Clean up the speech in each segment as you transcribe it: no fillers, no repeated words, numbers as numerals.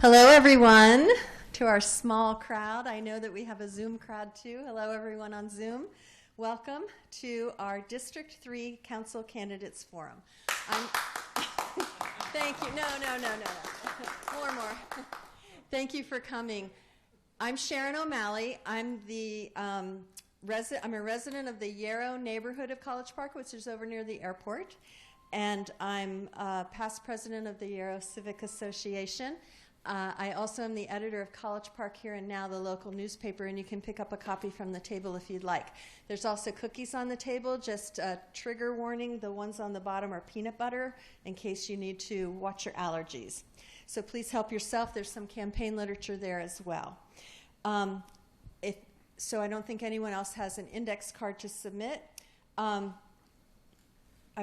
Hello, everyone, to our small crowd. I know that we have a Zoom crowd, too. Hello, everyone on Zoom. Welcome to our District 3 Council Candidates Forum. Thank you. No. More. Thank you for coming. I'm Sharon O'Malley. I'm a resident of the Yarrow neighborhood of College Park, which is over near the airport. And I'm past president of the Yarrow Civic Association. I also am the editor of College Park Here and Now, the local newspaper, and you can pick up a copy from the table if you'd like. There's also cookies on the table, just a trigger warning. The ones on the bottom are peanut butter in case you need to watch your allergies. So please help yourself. There's some campaign literature there as well. So I don't think anyone else has an index card to submit. I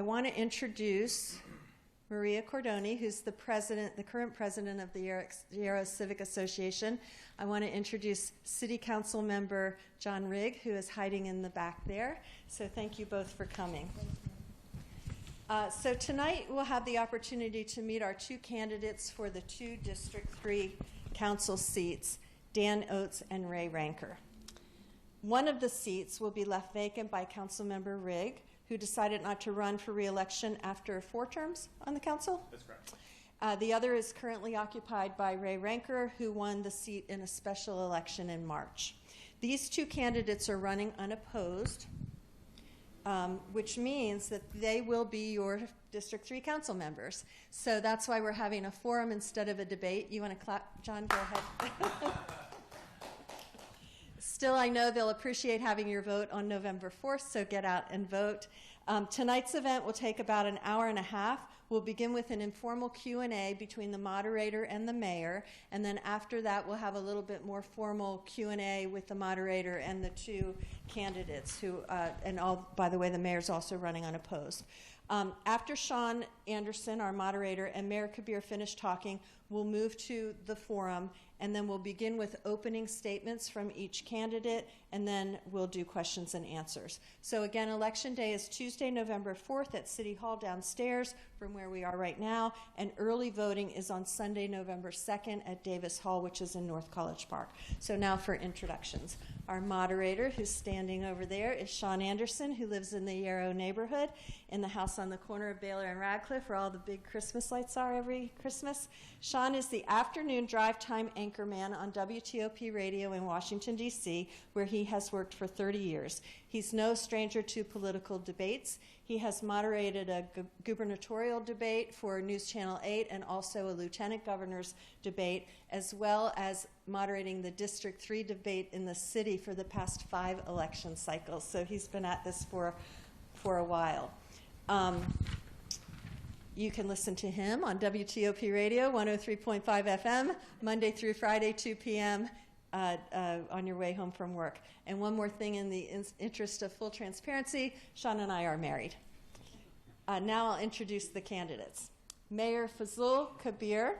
want to introduce Maria Cordoni, who's the current president of the Yarrow Civic Association. I want to introduce City Council member John Rigg, who is hiding in the back there. So thank you both for coming. So tonight we'll have the opportunity to meet our two candidates for the two District 3 council seats, Dan Oates and Ray Ranker. One of the seats will be left vacant by Councilmember Rigg, who decided not to run for re-election after 4 terms on the council. That's correct. The other is currently occupied by Ray Ranker, who won the seat in a special election in March. These two candidates are running unopposed, which means that they will be your District 3 council members. So that's why we're having a forum instead of a debate. You want to clap? John, go ahead. Still, I know they'll appreciate having your vote on November 4th, so get out and vote. Tonight's event will take about an hour and a half. We'll begin with an informal Q&A between the moderator and the mayor, and then after that we'll have a little bit more formal Q&A with the moderator and the two candidates who, by the way, the mayor's also running unopposed. After Sean Anderson, our moderator, and Mayor Kabir finish talking, we'll move to the forum, and then we'll begin with opening statements from each candidate, and then we'll do questions and answers. So again, Election Day is Tuesday, November 4th at City Hall downstairs from where we are right now, and early voting is on Sunday, November 2nd at Davis Hall, which is in North College Park. So now for introductions. Our moderator, who's standing over there, is Sean Anderson, who lives in the Yarrow neighborhood, in the house on the corner of Baylor and Radcliffe, where all the big Christmas lights are every Christmas. Sean is the afternoon drive time anchorman on WTOP radio in Washington, D.C., where he has worked for 30 years. He's no stranger to political debates. He has moderated a gubernatorial debate for News Channel 8 and also a lieutenant governor's debate, as well as moderating the District 3 debate in the city for the past 5 election cycles. So he's been at this for a while. You can listen to him on WTOP Radio, 103.5 FM, Monday through Friday, 2 p.m. On your way home from work. And one more thing in the interest of full transparency, Sean and I are married. Now I'll introduce the candidates. Mayor Fazlul Kabir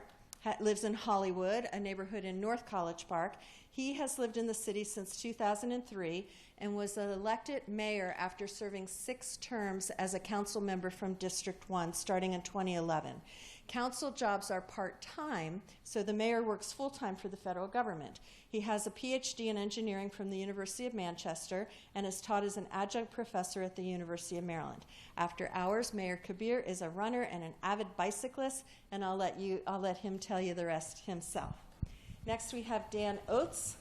lives in Hollywood, a neighborhood in North College Park. He has lived in the city since 2003 and was elected mayor after serving 6 terms as a council member from District 1 starting in 2011. Council jobs are part-time, so the mayor works full-time for the federal government. He has a PhD in engineering from the University of Manchester and is taught as an adjunct professor at the University of Maryland. After hours, Mayor Kabir is a runner and an avid bicyclist, and I'll let him tell you the rest himself. Next, we have Dan Oates,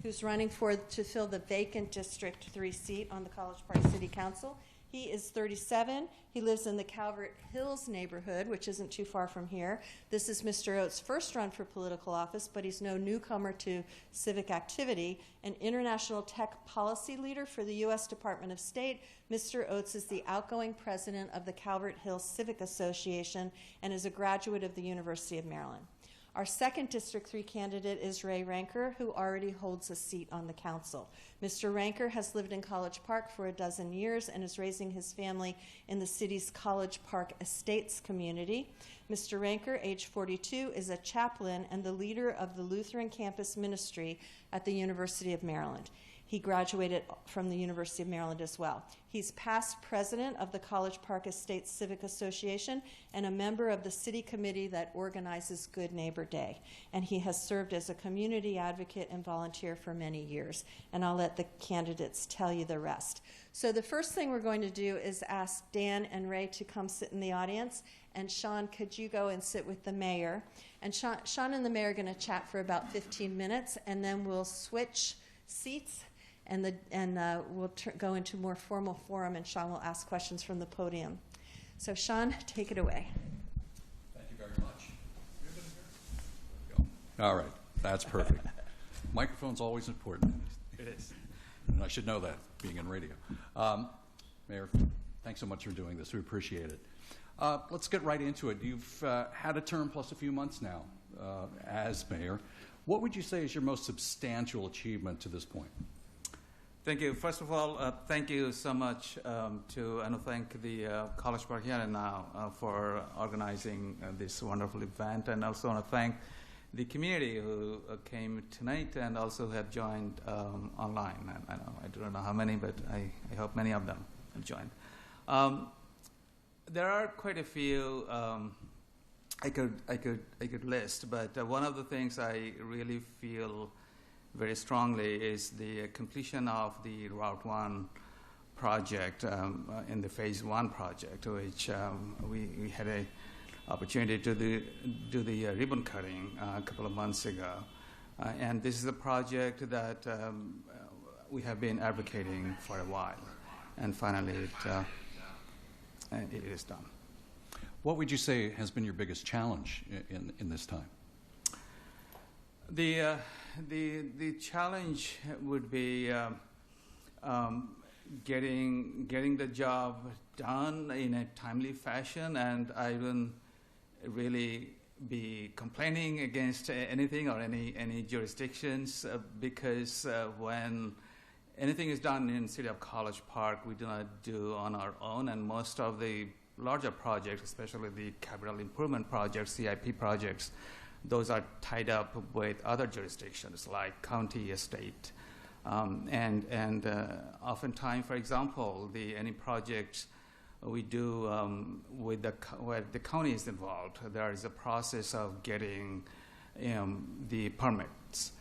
who's running to fill the vacant District 3 seat on the College Park City Council. He is 37. He lives in the Calvert Hills neighborhood, which isn't too far from here. This is Mr. Oates' first run for political office, but he's no newcomer to civic activity. An international tech policy leader for the U.S. Department of State, Mr. Oates is the outgoing president of the Calvert Hills Civic Association and is a graduate of the University of Maryland. Our second District 3 candidate is Ray Ranker, who already holds a seat on the council. Mr. Ranker has lived in College Park for 12 years and is raising his family in the city's College Park Estates community. Mr. Ranker, age 42, is a chaplain and the leader of the Lutheran Campus Ministry at the University of Maryland. He graduated from the University of Maryland as well. He's past president of the College Park Estates Civic Association and a member of the city committee that organizes Good Neighbor Day. And he has served as a community advocate and volunteer for many years. And I'll let the candidates tell you the rest. So the first thing we're going to do is ask Dan and Ray to come sit in the audience. And Sean, could you go and sit with the mayor? And Sean and the mayor are going to chat for about 15 minutes, and then we'll switch seats. And we'll go into more formal forum, and Sean will ask questions from the podium. So, Sean, take it away. Thank you very much. All right, that's perfect. Microphone's always important. It is. And I should know that, being in radio. Mayor, thanks so much for doing this. We appreciate it. Let's get right into it. You've had a term plus a few months now as mayor. What would you say is your most substantial achievement to this point? Thank you. First of all, thank you so much and thank the College Park Here and Now for organizing this wonderful event, and also want to thank the community who came tonight and also have joined online. I don't know how many, but I hope many of them have joined. There are quite a few I could list, but one of the things I really feel very strongly is the completion of the Route 1 project in the Phase 1 project, which we had an opportunity to do the ribbon cutting a couple of months ago. And this is a project that we have been advocating for a while, and finally it is done. What would you say has been your biggest challenge in this time? The challenge would be getting the job done in a timely fashion, and I wouldn't really be complaining against anything or any jurisdictions because when anything is done in the city of College Park, we do not do on our own, and most of the larger projects, especially the capital improvement projects, CIP projects, those are tied up with other jurisdictions like county, state, and oftentimes, for example, any projects we do where the county is involved, there is a process of getting the permits.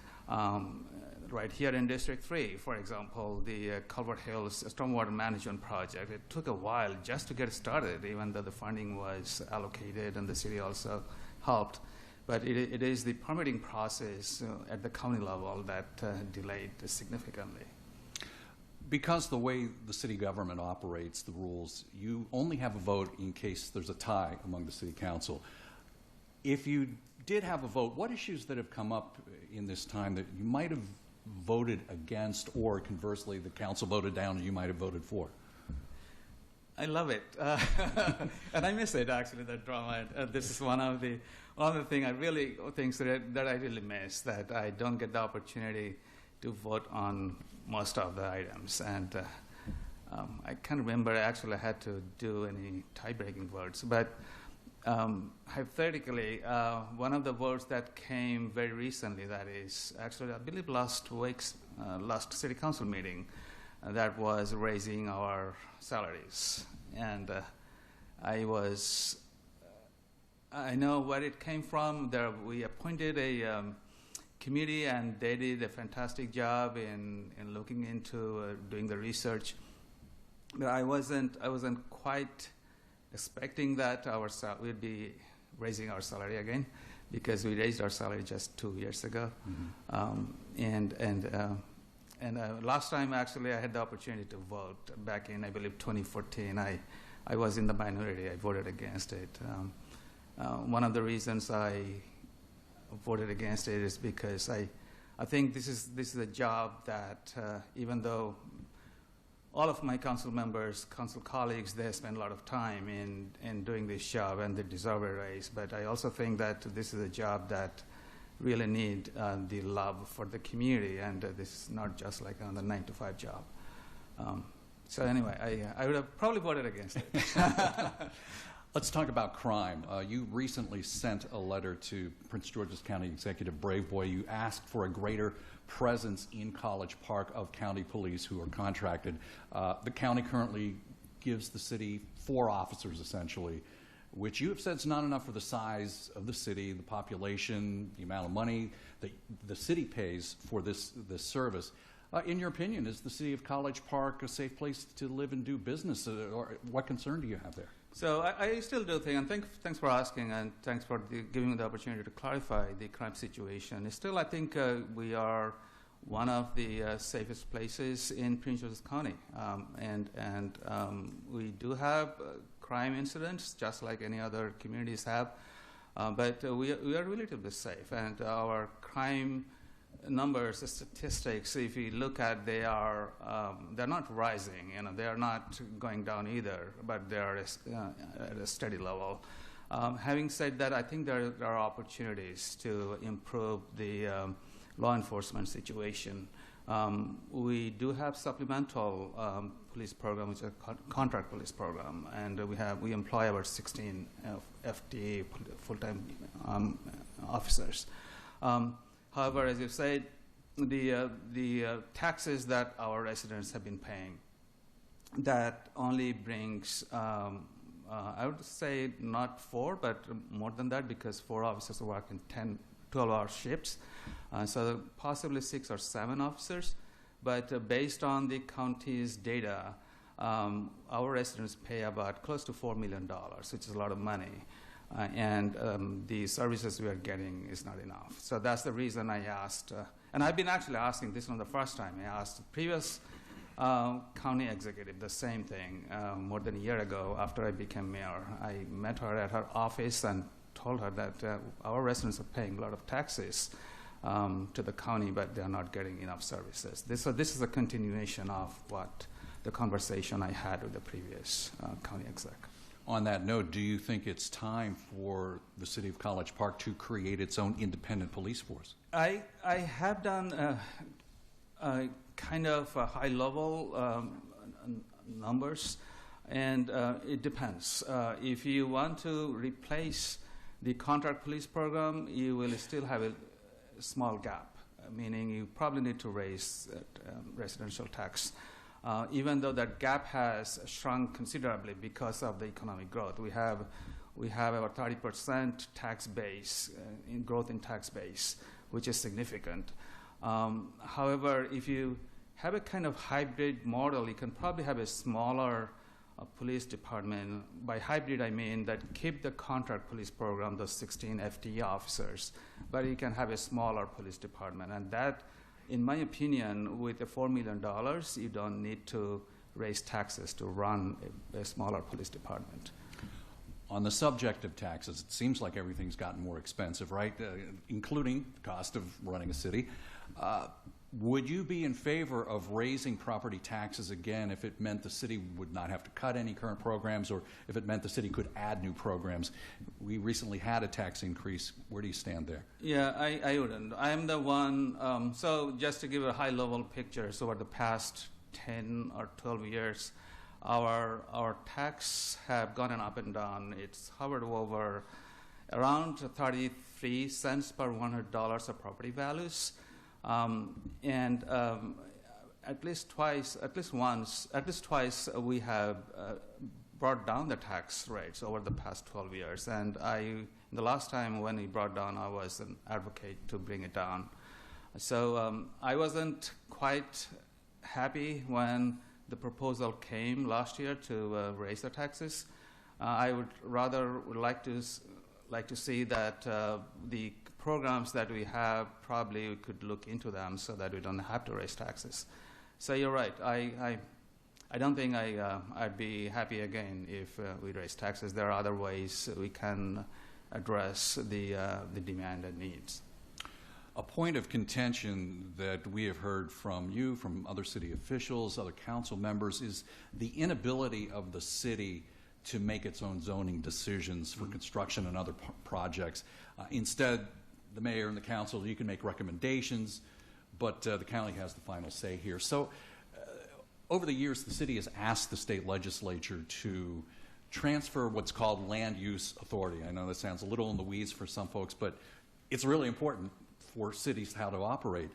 Right here in District 3, for example, the Culvert Hills Stormwater Management Project, it took a while just to get started, even though the funding was allocated and the city also helped. But it is the permitting process at the county level that delayed significantly. Because the way the city government operates the rules, you only have a vote in case there's a tie among the city council. If you did have a vote, what issues that have come up in this time that you might have voted against, or conversely, the council voted down and you might have voted for? I love it, and I miss it actually. That drama. This is one of the things that I really miss. That I don't get the opportunity to vote on most of the items, and I can't remember actually I had to do any tie-breaking votes. But hypothetically, one of the votes that came very recently, that is actually I believe last city council meeting, that was raising our salaries, and I know where it came from. We appointed a committee, and they did a fantastic job in looking into doing the research. But I wasn't quite expecting that we'd be raising our salary again, because we raised our salary just 2 years ago, And last time, actually, I had the opportunity to vote back in, I believe, 2014. I was in the minority. I voted against it. One of the reasons I voted against it is because I think this is a job that, even though all of my council members, council colleagues, they spend a lot of time in doing this job, and they deserve a raise. But I also think that this is a job that really need the love for the community, and this is not just like another 9-to-5 job. So anyway, I would have probably voted against it. Let's talk about crime. You recently sent a letter to Prince George's County Executive Braveboy. You asked for a greater presence in College Park of county police who are contracted. The county currently gives the city 4 officers, essentially, which you have said is not enough for the size of the city, the population, the amount of money that the city pays for this service. In your opinion, is the city of College Park a safe place to live and do business, or what concern do you have there? So I still do think, and thanks for asking, and thanks for giving me the opportunity to clarify the crime situation. Still, I think we are one of the safest places in Prince George's County, and we do have crime incidents, just like any other communities have, but we are relatively safe, and our crime numbers, statistics, if you look at, they're not rising. They are not going down either, but they are at a steady level. Having said that, I think there are opportunities to improve the law enforcement situation. We do have supplemental police program, which is a contract police program, and we employ about 16 FTE full-time officers. However, as you said, the taxes that our residents have been paying, that only brings, I would say not 4, but more than that, because 4 officers work in 12-hour shifts, so possibly 6 or 7 officers. But based on the county's data, our residents pay about close to $4 million, which is a lot of money. And the services we are getting is not enough. So that's the reason I asked, and I've been actually asking this not the first time. I asked the previous county executive the same thing more than a year ago after I became mayor. I met her at her office and told her that our residents are paying a lot of taxes to the county, but they're not getting enough services. So this is a continuation of what the conversation I had with the previous county exec. On that note, do you think it's time for the city of College Park to create its own independent police force? I have done a kind of high-level numbers, and it depends. If you want to replace the contract police program, you will still have a small gap, meaning you probably need to raise residential tax. Even though that gap has shrunk considerably because of the economic growth. We have about 30% tax base, in growth in tax base, which is significant. However, if you have a kind of hybrid model, you can probably have a smaller police department. By hybrid, I mean that keep the contract police program, those 16 FTE officers, but you can have a smaller police department. And that, in my opinion, with the $4 million, you don't need to raise taxes to run a smaller police department. On the subject of taxes, it seems like everything's gotten more expensive, right? Including the cost of running a city. Would you be in favor of raising property taxes again if it meant the city would not have to cut any current programs, or if it meant the city could add new programs? We recently had a tax increase. Where do you stand there? Yeah, I wouldn't. I'm the one, so just to give a high-level picture, so over the past 10 or 12 years, our tax have gone up and down. It's hovered over around 33 cents per $100 of property values. At least twice we have brought down the tax rates over the past 12 years. And the last time when we brought down, I was an advocate to bring it down. So I wasn't quite happy when the proposal came last year to raise the taxes. I would rather like to see that the programs that we have, probably we could look into them so that we don't have to raise taxes. So you're right. I don't think I'd be happy again if we raise taxes. There are other ways we can address the demand and needs. A point of contention that we have heard from you, from other city officials, other council members, is the inability of the city to make its own zoning decisions for construction and other projects. Instead, the mayor and the council, you can make recommendations, but the county has the final say here. So over the years, the city has asked the state legislature to transfer what's called land use authority. I know that sounds a little in the weeds for some folks, but it's really important for cities how to operate.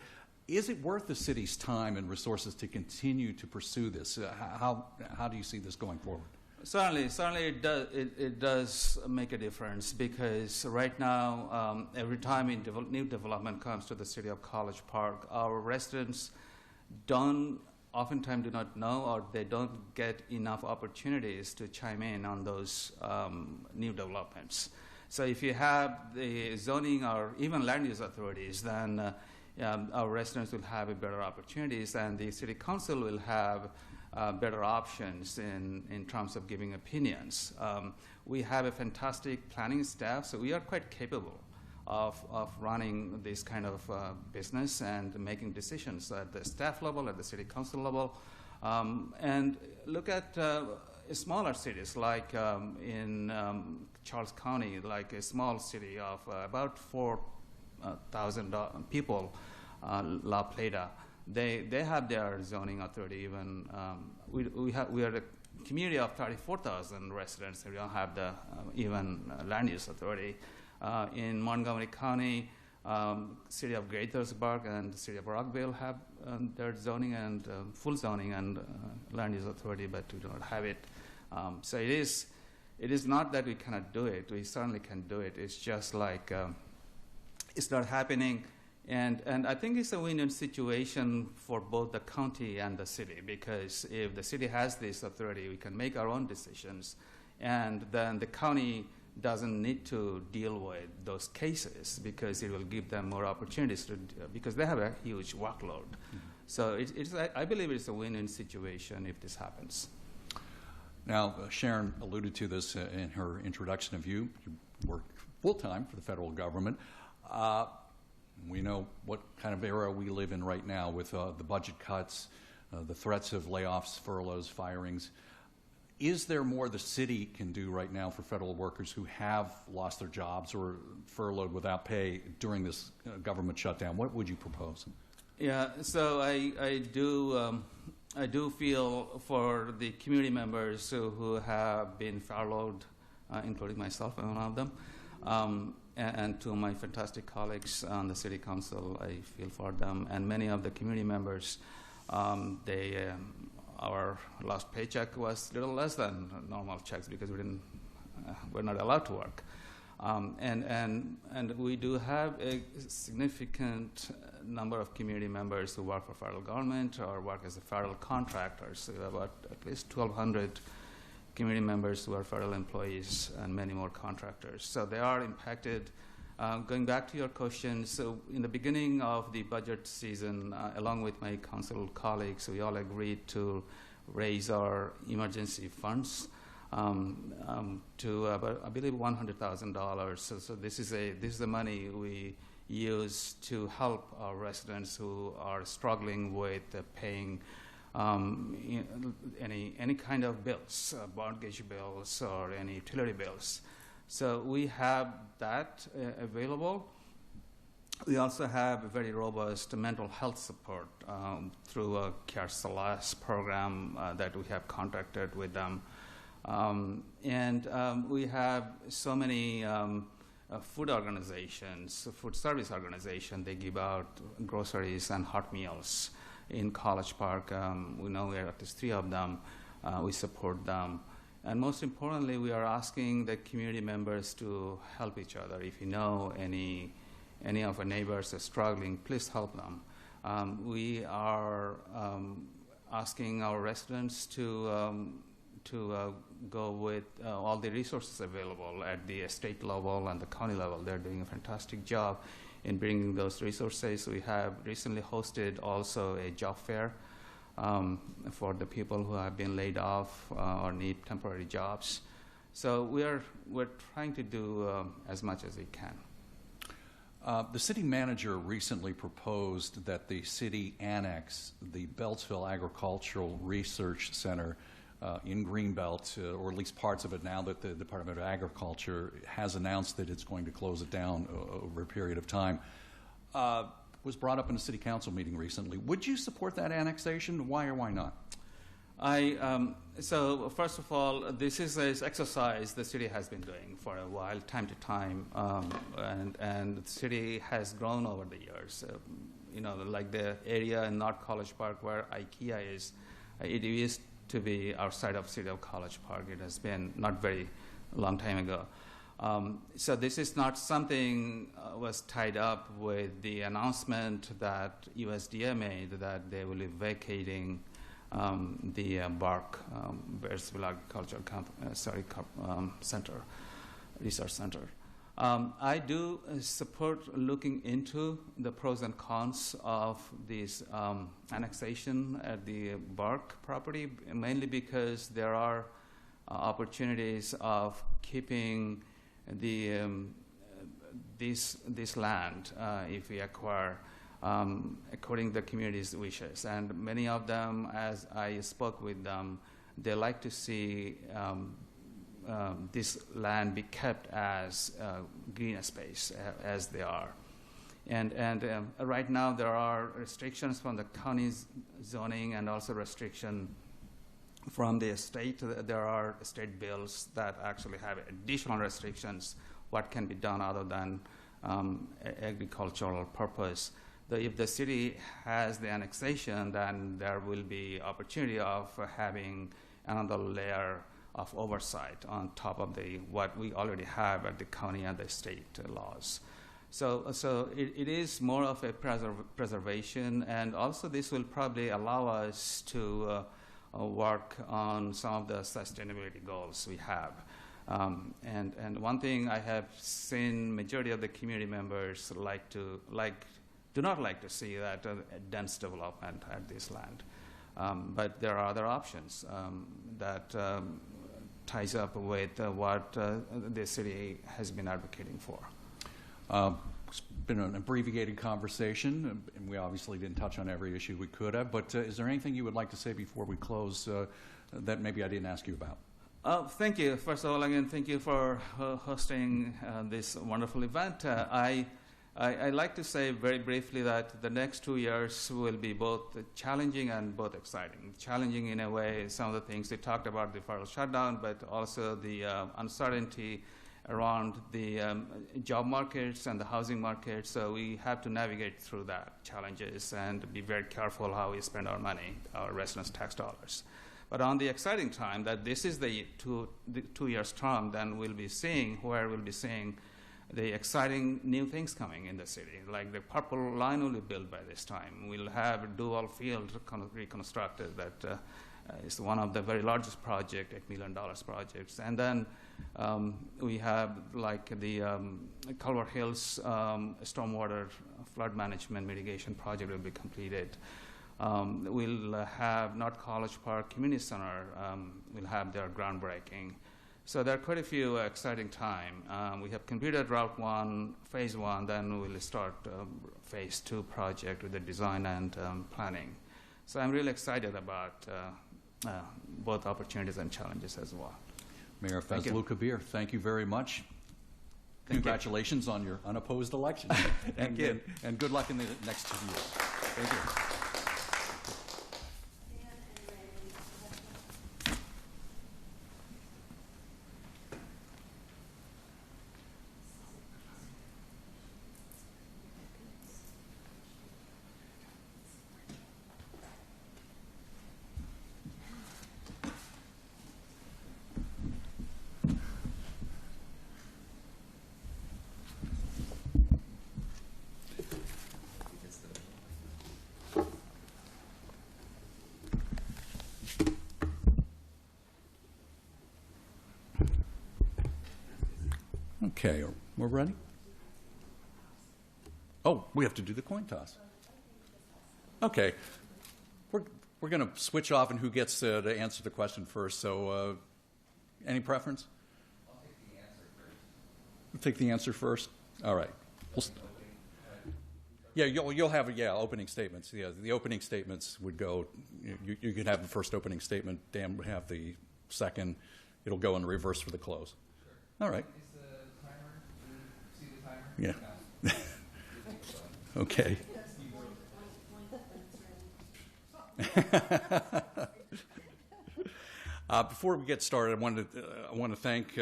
Is it worth the city's time and resources to continue to pursue this? How do you see this going forward? Certainly, it does make a difference, because right now, every time new development comes to the city of College Park, our residents oftentimes do not know, or they don't get enough opportunities to chime in on those new developments. So if you have the zoning or even land use authorities, then our residents will have better opportunities, and the city council will have better options in terms of giving opinions. We have a fantastic planning staff, so we are quite capable of running this kind of business and making decisions at the staff level, at the city council level. And look at smaller cities like in Charles County, like a small city of about 4,000 people, La Plata. They have their zoning authority. Even we are a community of 34,000 residents. We don't have the even land use authority. In Montgomery County, city of Gaithersburg and the city of Rockville have their zoning and full zoning and land use authority, but we do not have it. So it is not that we cannot do it. We certainly can do it. It's just like it's not happening. And I think it's a win-win situation for both the county and the city, because if the city has this authority, we can make our own decisions, and then the county doesn't need to deal with those cases, because it will give them more opportunities because they have a huge workload. Mm-hmm. So I believe it's a win-win situation if this happens. Now, Sharon alluded to this in her introduction of you. You work full-time for the federal government. We know what kind of era we live in right now with the budget cuts, the threats of layoffs, furloughs, firings. Is there more the city can do right now for federal workers who have lost their jobs or furloughed without pay during this government shutdown? What would you propose? Yeah, so I do feel for the community members who have been furloughed, including myself, I'm one of them. And to my fantastic colleagues on the city council, I feel for them. And many of the community members, our last paycheck was a little less than normal checks because we're not allowed to work. And we do have a significant number of community members who work for federal government or work as a federal contractors. So about at least 1,200 community members who are federal employees and many more contractors. So they are impacted. Going back to your question, so in the beginning of the budget season, along with my council colleagues, we all agreed to raise our emergency funds to about, I believe, $100,000. So this is the money we use to help our residents who are struggling with paying any kind of bills, mortgage bills or any utility bills. So we have that available. We also have a very robust mental health support through a Care Celeste program that we have contracted with them. We have so many food organizations, food service organizations. They give out groceries and hot meals. In College Park, we know we have at least 3 of them. We support them. And most importantly, we are asking the community members to help each other. If you know any of our neighbors are struggling, please help them. We are asking our residents to go with all the resources available at the state level and the county level. They're doing a fantastic job in bringing those resources. We have recently hosted also a job fair for the people who have been laid off or need temporary jobs. So we're trying to do as much as we can. The city manager recently proposed that the city annex the Beltsville Agricultural Research Center in Greenbelt, or at least parts of it now that the Department of Agriculture has announced that it's going to close it down over a period of time. Was brought up in a city council meeting recently. Would you support that annexation? Why or why not? So first of all, this is an exercise the city has been doing for a while, time to time, and the city has grown over the years. Like the area in North College Park where IKEA is, it used to be outside of city of College Park. It has been not very long time ago. So this is not something was tied up with the announcement that USDA made that they will be vacating the BARC, Bearsville Agricultural Center, Research Center. I do support looking into the pros and cons of this annexation at the BARC property, mainly because there are opportunities of keeping the this land if we acquire according to the community's wishes. And many of them, as I spoke with them, they like to see this land be kept as green space as they are. And right now there are restrictions from the county's zoning and also restriction from the state. There are state bills that actually have additional restrictions what can be done other than agricultural purpose. If the city has the annexation, then there will be opportunity of having another layer of oversight on top of what we already have at the county and the state laws. So it is more of a preservation, and also this will probably allow us to work on some of the sustainability goals we have. And one thing I have seen majority of the community members do not like to see that dense development at this land. But there are other options that ties up with what the city has been advocating for. It's been an abbreviated conversation, and we obviously didn't touch on every issue we could have, but is there anything you would like to say before we close that maybe I didn't ask you about? Thank you. First of all, again, thank you for hosting this wonderful event. I'd like to say very briefly that the next 2 years will be both challenging and both exciting. Challenging in a way, some of the things we talked about, the federal shutdown, but also the uncertainty around the job markets and the housing markets. So we have to navigate through that challenges and be very careful how we spend our money, our residents' tax dollars. But on the exciting time, that this is the 2 years term, then we'll be seeing the exciting new things coming in the city, like the Purple Line will be built by this time. We'll have a dual field reconstructed that is one of the very largest project, $8 million projects. And then we have like the Culver Hills stormwater flood management mitigation project will be completed. We'll have North College Park Community Center will have their groundbreaking. So there are quite a few exciting time. We have completed Route 1, Phase 1, then we'll start Phase 2 project with the design and planning. So I'm really excited about both opportunities and challenges as well. Mayor Fazlou Kabir, thank you very much. Congratulations on your unopposed election. Thank you. And good luck in the next 2 years. Thank you. Okay, we're ready? Oh, we have to do the coin toss. Okay. We're going to switch off and who gets to answer the question first. So any preference? I'll take the answer first. We'll take the answer first? All right. Yeah, you'll have opening statements. Yeah, the opening statements would go. You could have the first opening statement. Dan would have the second. It'll go in reverse for the close. Sure. All right. Is the timer? Do you see the timer? Yeah. Okay. Before we get started, I want to thank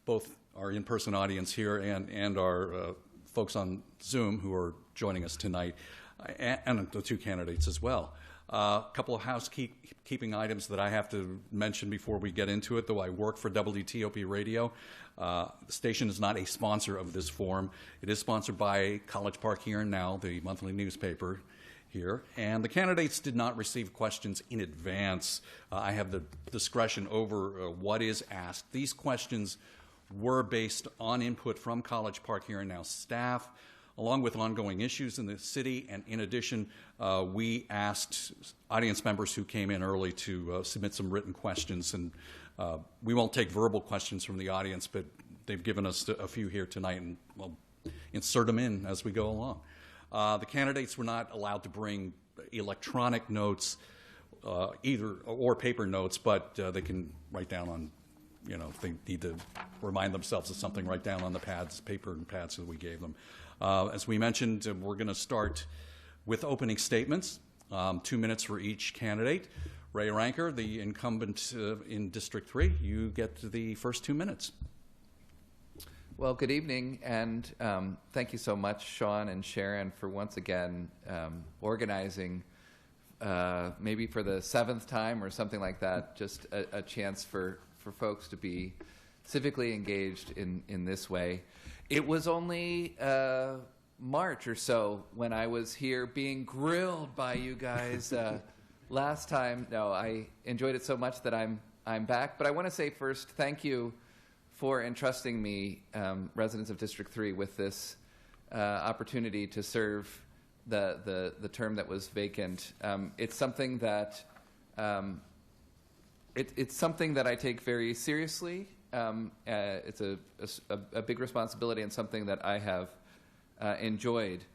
both our in-person audience here and our folks on Zoom who are joining us tonight, and the two candidates as well. A couple of housekeeping items that I have to mention before we get into it, though I work for WTOP Radio. The station is not a sponsor of this forum. It is sponsored by College Park Here and Now, the monthly newspaper here, and the candidates did not receive questions in advance. I have the discretion over what is asked. These questions were based on input from College Park Here and Now staff, along with ongoing issues in the city, and in addition, we asked audience members who came in early to submit some written questions, and we won't take verbal questions from the audience, but they've given us a few here tonight, and we'll insert them in as we go along. The candidates were not allowed to bring electronic notes, or paper notes, but they can write down on, if they need to remind themselves of something, write down on the pads, paper and pads that we gave them. As we mentioned, we're going to start with opening statements, 2 minutes for each candidate. Ray Ranker, the incumbent in District 3, you get the first 2 minutes. Well, good evening, and thank you so much, Sean and Sharon, for once again organizing, maybe for the 7th time or something like that, just a chance for folks to be civically engaged in this way. It was only March or so when I was here being grilled by you guys last time. No, I enjoyed it so much that I'm back. But I want to say first, thank you for entrusting me, residents of District 3, with this opportunity to serve the term that was vacant. It's something that it's something that I take very seriously. It's a big responsibility and something that I have enjoyed.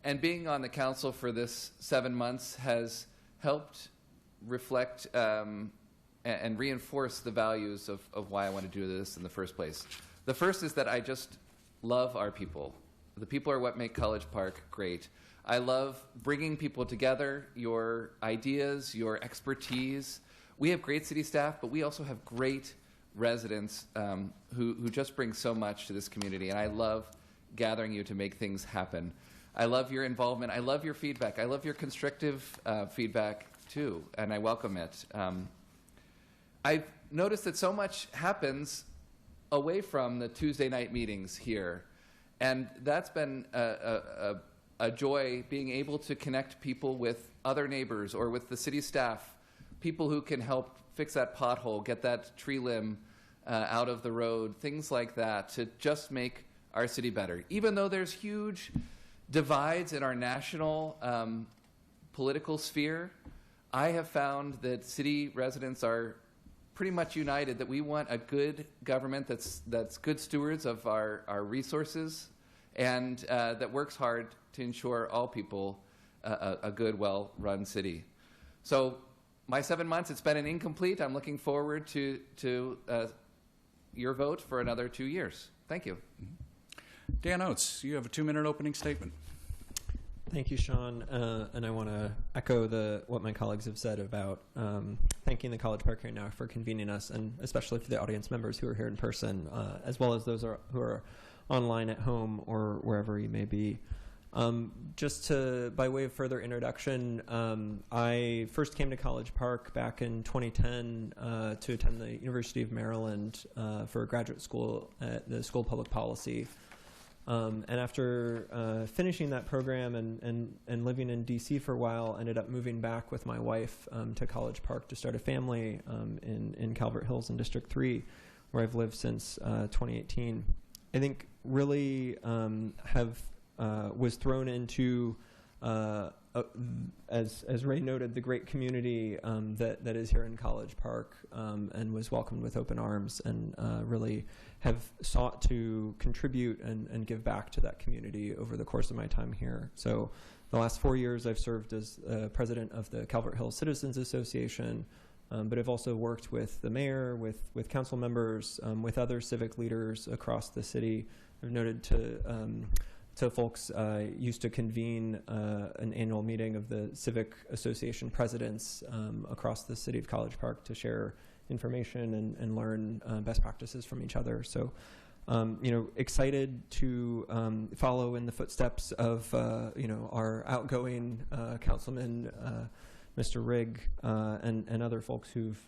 And being on the council for this 7 months has helped reflect and reinforce the values of why I want to do this in the first place. The first is that I just love our people. The people are what make College Park great. I love bringing people together, your ideas, your expertise. We have great city staff, but we also have great residents who just bring so much to this community, and I love gathering you to make things happen. I love your involvement. I love your feedback. I love your constructive feedback, too, and I welcome it. I've noticed that so much happens away from the Tuesday night meetings here, and that's been a joy, being able to connect people with other neighbors or with the city staff, people who can help fix that pothole, get that tree limb out of the road, things like that, to just make our city better. Even though there's huge divides in our national political sphere, I have found that city residents are pretty much united that we want a good government that's good stewards of our resources and that works hard to ensure all people a good, well-run city. So my 7 months, it's been an incomplete. I'm looking forward to your vote for another 2 years. Thank you. Dan Oates, you have a 2-minute opening statement. Thank you, Sean. And I want to echo what my colleagues have said about thanking the College Park Here Now for convening us, and especially for the audience members who are here in person, as well as those who are online at home or wherever you may be. Just by way of further introduction, I first came to College Park back in 2010 to attend the University of Maryland for a graduate school at the School of Public Policy. And after finishing that program and living in D.C. for a while, ended up moving back with my wife to College Park to start a family in Calvert Hills in District 3, where I've lived since 2018. I think really was thrown into, as Ray noted, the great community that is here in College Park, and was welcomed with open arms, and really have sought to contribute and give back to that community over the course of my time here. So the last 4 years I've served as president of the Calvert Hills Citizens Association, but I've also worked with the mayor, with council members, with other civic leaders across the city. I've noted to folks used to convene an annual meeting of the Civic Association presidents across the city of College Park to share information and learn best practices from each other. So, excited to follow in the footsteps of our outgoing councilman, Mr. Rigg, and other folks who've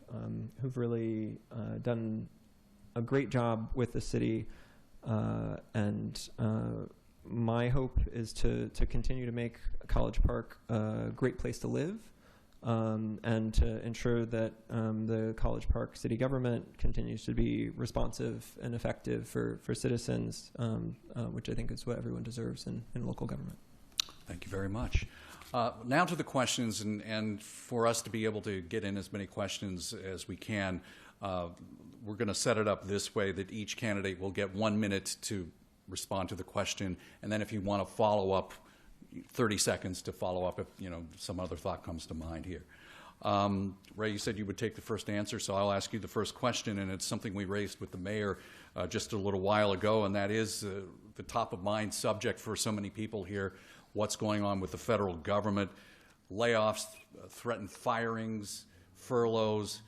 really done a great job with the city, and my hope is to continue to make College Park a great place to live, and to ensure that the College Park city government continues to be responsive and effective for citizens, which I think is what everyone deserves in local government. Thank you very much. Now to the questions, and for us to be able to get in as many questions as we can, we're going to set it up this way that each candidate will get 1 minute to respond to the question, and then if you want to follow up, 30 seconds to follow up if some other thought comes to mind here. Ray, you said you would take the first answer, so I'll ask you the first question, and it's something we raised with the mayor just a little while ago, and that is the top of mind subject for so many people here: what's going on with the federal government, layoffs, threatened firings, furloughs,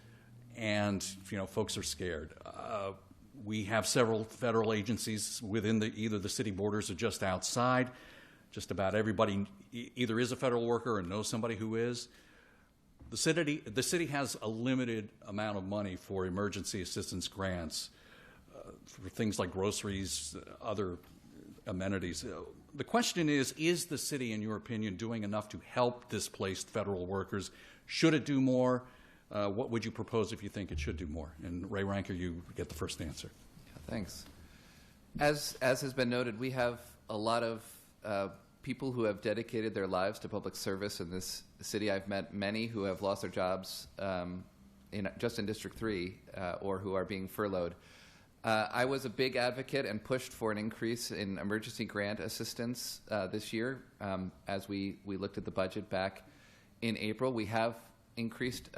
and folks are scared. We have several federal agencies within either the city borders or just outside. Just about everybody either is a federal worker or knows somebody who is. The city has a limited amount of money for emergency assistance grants for things like groceries, other amenities. The question is the city, in your opinion, doing enough to help displaced federal workers? Should it do more? What would you propose if you think it should do more? And Ray Ranker, you get the first answer. Yeah, thanks. As has been noted, we have a lot of people who have dedicated their lives to public service in this city. I've met many who have lost their jobs just in District 3 or who are being furloughed. I was a big advocate and pushed for an increase in emergency grant assistance this year. As we looked at the budget back in April, we have increased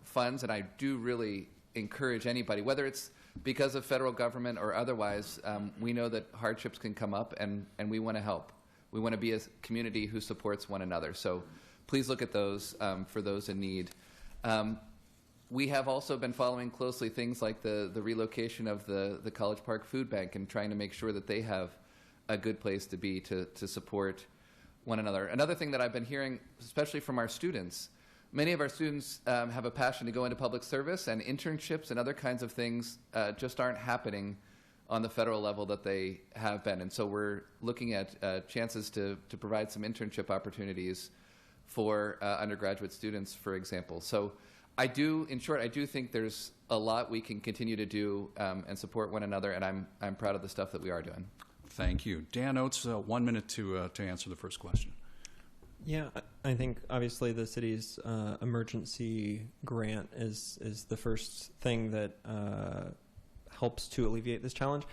funds, and I do really encourage anybody, whether it's because of federal government or otherwise, we know that hardships can come up, and we want to help. We want to be a community who supports one another. So please look at those for those in need. We have also been following closely things like the relocation of the College Park Food Bank and trying to make sure that they have a good place to be to support one another. Another thing that I've been hearing, especially from our students, many of our students have a passion to go into public service, and internships and other kinds of things just aren't happening on the federal level that they have been. And so we're looking at chances to provide some internship opportunities for undergraduate students, for example. So in short, I do think there's a lot we can continue to do and support one another, and I'm proud of the stuff that we are doing. Thank you. Dan Oates, 1 minute to answer the first question. Yeah, I think obviously the city's emergency grant is the first thing that helps to alleviate this challenge.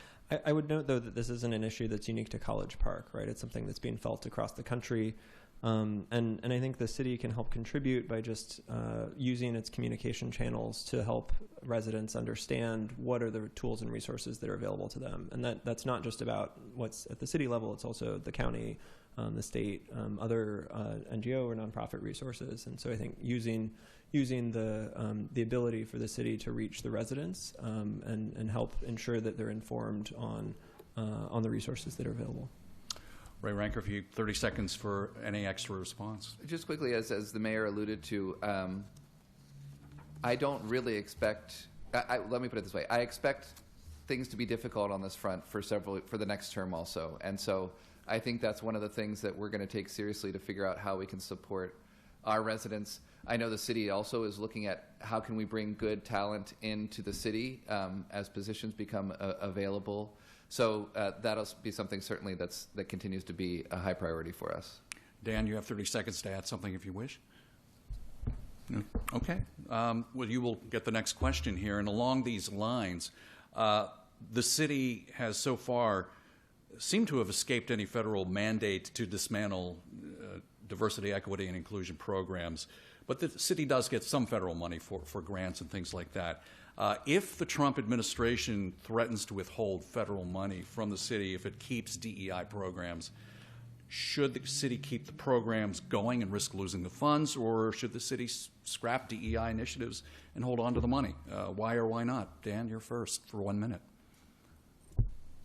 I would note, though, that this isn't an issue that's unique to College Park, right? It's something that's being felt across the country. And I think the city can help contribute by just using its communication channels to help residents understand what are the tools and resources that are available to them. And that's not just about what's at the city level, it's also the county, the state, other NGO or nonprofit resources. And so I think using the ability for the city to reach the residents and help ensure that they're informed on the resources that are available. Ray Ranker, if you 30 seconds for any extra response. Just quickly, as the mayor alluded to, I don't really expect. Let me put it this way: I expect things to be difficult on this front for the next term also, and so I think that's one of the things that we're going to take seriously to figure out how we can support our residents. I know the city also is looking at how can we bring good talent into the city as positions become available. So that'll be something certainly that continues to be a high priority for us. Dan, you have 30 seconds to add something if you wish. No? Okay. Well, you will get the next question here. And along these lines, the city has so far seemed to have escaped any federal mandate to dismantle diversity, equity, and inclusion programs. But the city does get some federal money for grants and things like that. If the Trump administration threatens to withhold federal money from the city if it keeps DEI programs, should the city keep the programs going and risk losing the funds, or should the city scrap DEI initiatives and hold on to the money? Why or why not? Dan, you're first for 1 minute.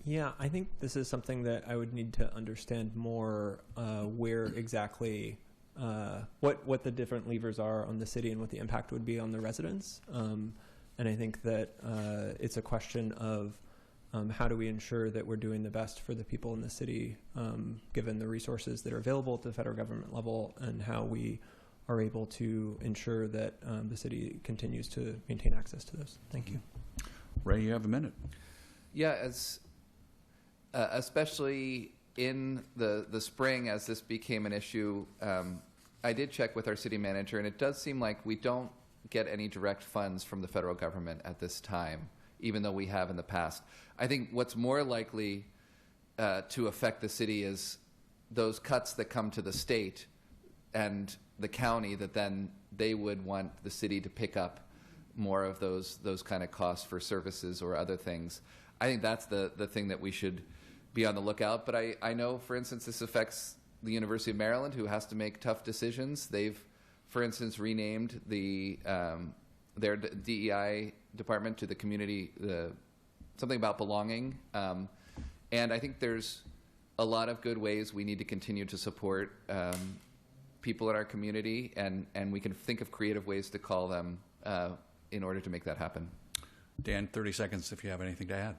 Yeah, I think this is something that I would need to understand more, where exactly, what the different levers are on the city and what the impact would be on the residents. And I think that it's a question of how do we ensure that we're doing the best for the people in the city, given the resources that are available at the federal government level, and how we are able to ensure that the city continues to maintain access to those. Thank you. Ray, you have a minute. Yeah, as especially in the spring, as this became an issue, I did check with our city manager, and it does seem like we don't get any direct funds from the federal government at this time, even though we have in the past. I think what's more likely to affect the city is those cuts that come to the state and the county, that then they would want the city to pick up more of those kind of costs for services or other things. I think that's the thing that we should be on the lookout. But I know, for instance, this affects the University of Maryland, who has to make tough decisions. They've, for instance, renamed their DEI department to the community, something about belonging. And I think there's a lot of good ways we need to continue to support people in our community, and we can think of creative ways to call them in order to make that happen. Dan, 30 seconds if you have anything to add.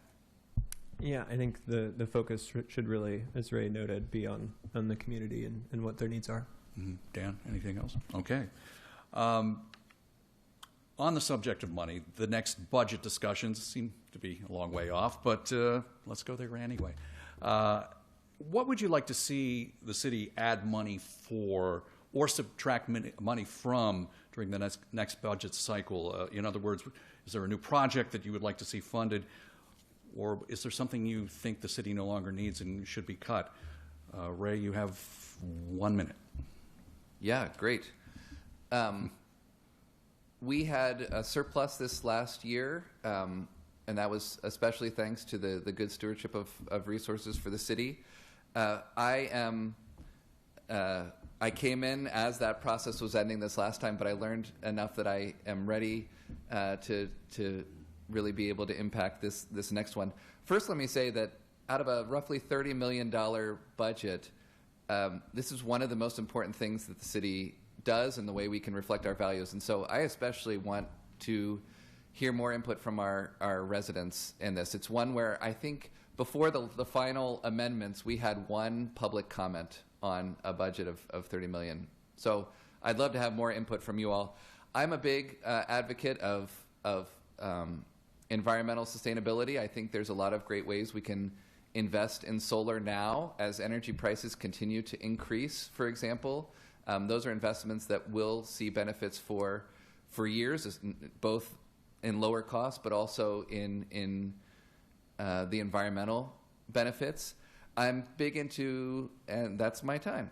Yeah, I think the focus should really, as Ray noted, be on the community and what their needs are. Mm-hmm. Dan, anything else? Okay. On the subject of money, the next budget discussions seem to be a long way off, but let's go there anyway. What would you like to see the city add money for or subtract money from during the next budget cycle? In other words, is there a new project that you would like to see funded, or is there something you think the city no longer needs and should be cut? Ray, you have 1 minute. Yeah, great. We had a surplus this last year, and that was especially thanks to the good stewardship of resources for the city. I came in as that process was ending this last time, but I learned enough that I am ready to really be able to impact this next one. First, let me say that out of a roughly $30 million budget, this is one of the most important things that the city does and the way we can reflect our values. And so I especially want to hear more input from our residents in this. It's one where I think before the final amendments, we had one public comment on a budget of $30 million. So I'd love to have more input from you all. I'm a big advocate of environmental sustainability. I think there's a lot of great ways we can invest in solar now as energy prices continue to increase, for example. Those are investments that will see benefits for years, both in lower costs, but also in the environmental benefits. I'm big into, and that's my time.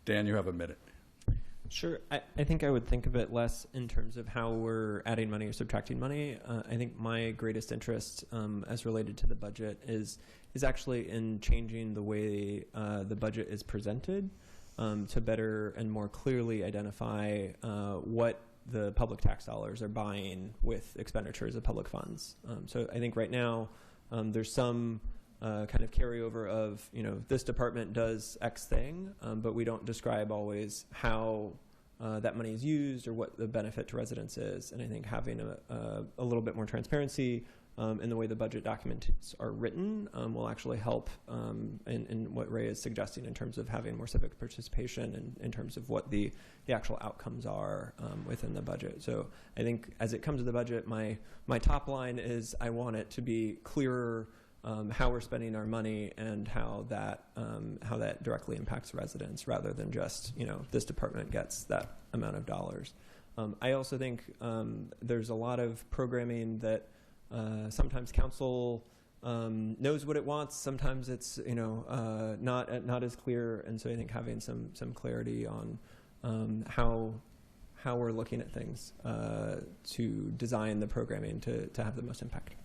Dan, you have a minute. Sure. I think I would think of it less in terms of how we're adding money or subtracting money. I think my greatest interest as related to the budget is actually in changing the way the budget is presented to better and more clearly identify what the public tax dollars are buying with expenditures of public funds. So I think right now there's some kind of carryover of, this department does X thing, but we don't describe always how that money is used or what the benefit to residents is. And I think having a little bit more transparency in the way the budget documents are written will actually help in what Ray is suggesting in terms of having more civic participation and in terms of what the actual outcomes are within the budget. So I think as it comes to the budget, my top line is I want it to be clearer how we're spending our money and how that directly impacts residents, rather than just this department gets that amount of dollars. I also think there's a lot of programming that sometimes council knows what it wants. Sometimes it's not as clear, and so I think having some clarity on how we're looking at things to design the programming to have the most impact.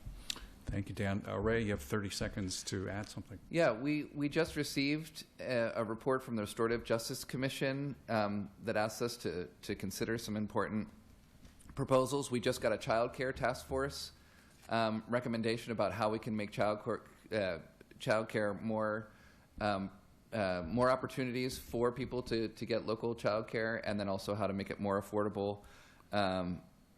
Thank you, Dan. Ray, you have 30 seconds to add something. Yeah, we just received a report from the Restorative Justice Commission that asks us to consider some important proposals. We just got a child care task force recommendation about how we can make child care more opportunities for people to get local child care, and then also how to make it more affordable.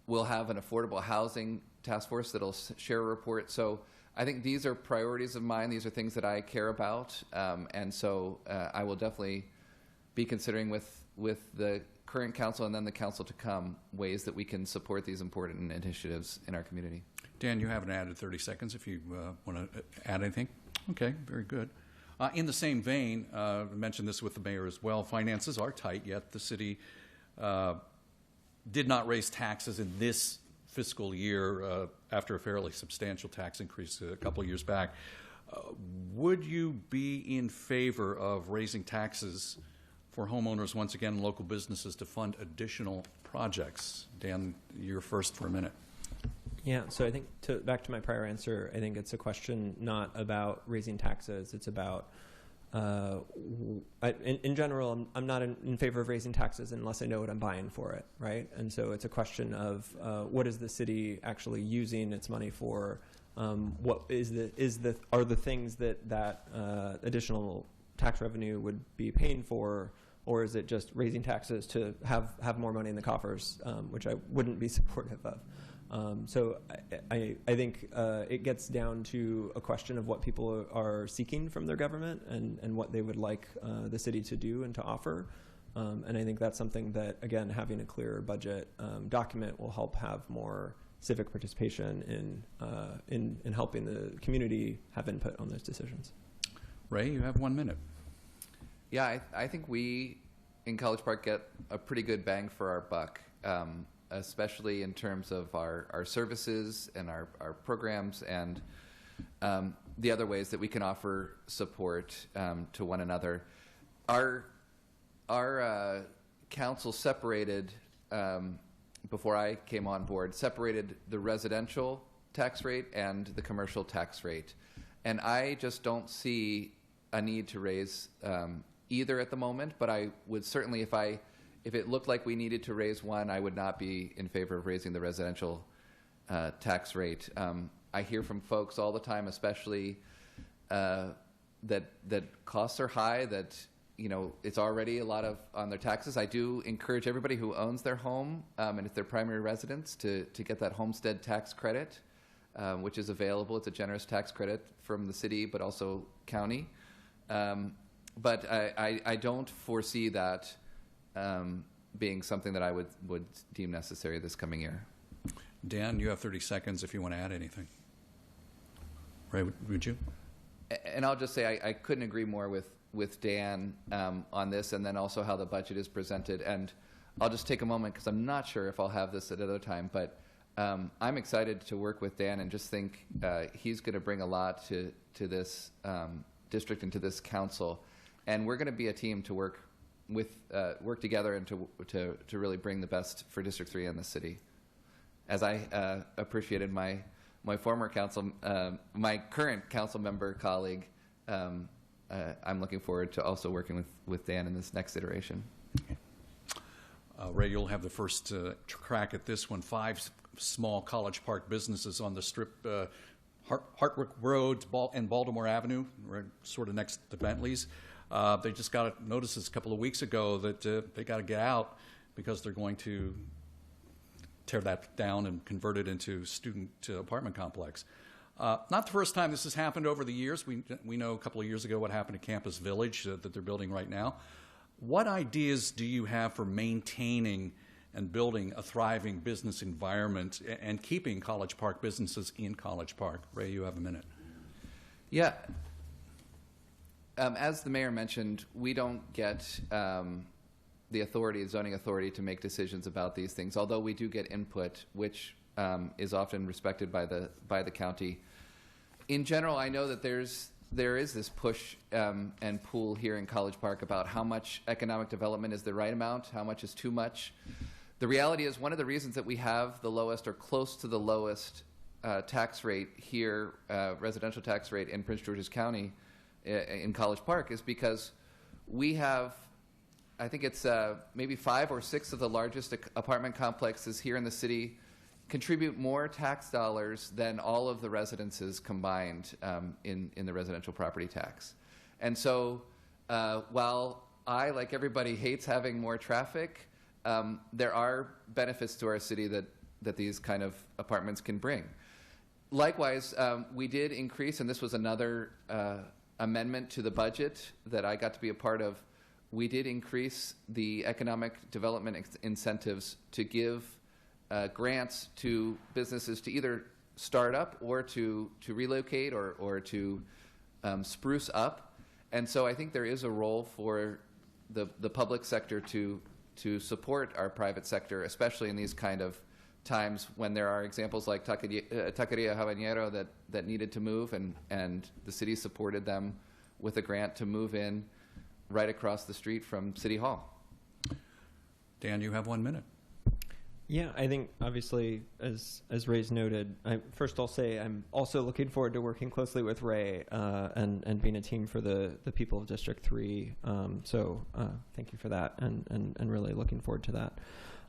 We'll have an affordable housing task force that'll share a report. So I think these are priorities of mine. These are things that I care about. And so I will definitely be considering with the current council and then the council to come ways that we can support these important initiatives in our community. Dan, you haven't added 30 seconds if you want to add anything. Okay, very good. In the same vein, I mentioned this with the mayor as well, finances are tight, yet the city did not raise taxes in this fiscal year after a fairly substantial tax increase a couple of years back. Would you be in favor of raising taxes for homeowners, once again, and local businesses to fund additional projects? Dan, you're first for a minute. Yeah, so I think back to my prior answer, I think it's a question not about raising taxes. It's about, in general, I'm not in favor of raising taxes unless I know what I'm buying for it, right? And so it's a question of what is the city actually using its money for? What are the things that additional tax revenue would be paying for, or is it just raising taxes to have more money in the coffers, which I wouldn't be supportive of. So I think it gets down to a question of what people are seeking from their government and what they would like the city to do and to offer. And I think that's something that, again, having a clearer budget document will help have more civic participation in helping the community have input on those decisions. Ray, you have 1 minute. Yeah, I think we in College Park get a pretty good bang for our buck. Especially in terms of our services and our programs and the other ways that we can offer support to one another. Our council separated, before I came on board, separated the residential tax rate and the commercial tax rate. And I just don't see a need to raise either at the moment, but I would certainly, if it looked like we needed to raise one, I would not be in favor of raising the residential tax rate. I hear from folks all the time, especially that costs are high, that it's already a lot on their taxes. I do encourage everybody who owns their home and it's their primary residence to get that homestead tax credit, which is available. It's a generous tax credit from the city, but also county. But I don't foresee that being something that I would deem necessary this coming year. Dan, you have 30 seconds if you want to add anything. Ray, would you? And I'll just say I couldn't agree more with Dan on this, and then also how the budget is presented. And I'll just take a moment because I'm not sure if I'll have this at another time, but I'm excited to work with Dan and just think he's going to bring a lot to this district and to this council. And we're going to be a team to work together and to really bring the best for District 3 and the city. As I appreciated my former council, my current council member colleague, I'm looking forward to also working with Dan in this next iteration. Ray, you'll have the first crack at this one. 5 small College Park businesses on the strip, Hartwick Road and Baltimore Avenue, right, sort of next to Bentley's. They just got notices a couple of weeks ago that they got to get out because they're going to tear that down and convert it into student apartment complex. Not the first time this has happened over the years. We know a couple of years ago what happened at Campus Village that they're building right now. What ideas do you have for maintaining and building a thriving business environment and keeping College Park businesses in College Park? Ray, you have a minute. Yeah. As the mayor mentioned, we don't get the zoning authority to make decisions about these things, although we do get input, which is often respected by the county. In general, I know that there is this push and pull here in College Park about how much economic development is the right amount, how much is too much. The reality is one of the reasons that we have the lowest or close to the lowest tax rate here, residential tax rate in Prince George's County in College Park, is because we have, I think it's maybe 5 or 6 of the largest apartment complexes here in the city contribute more tax dollars than all of the residences combined in the residential property tax. And so while I, like everybody, hates having more traffic, there are benefits to our city that these kind of apartments can bring. Likewise, we did increase, and this was another amendment to the budget that I got to be a part of, we did increase the economic development incentives to give grants to businesses to either start up or to relocate or to spruce up. And so I think there is a role for the public sector to support our private sector, especially in these kind of times when there are examples like Taqueria Habanero that needed to move, and the city supported them with a grant to move in right across the street from City Hall. Dan, you have 1 minute. Yeah, I think obviously, as Ray's noted, first I'll say I'm also looking forward to working closely with Ray and being a team for the people of District 3. So thank you for that, and really looking forward to that.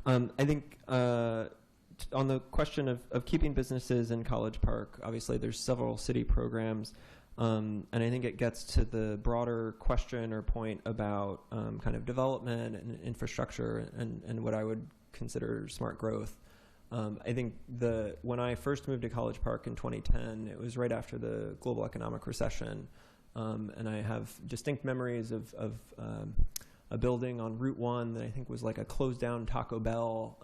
I think on the question of keeping businesses in College Park, obviously there's several city programs, and I think it gets to the broader question or point about kind of development and infrastructure and what I would consider smart growth. I think when I first moved to College Park in 2010, it was right after the global economic recession, and I have distinct memories of a building on Route 1 that I think was like a closed down Taco Bell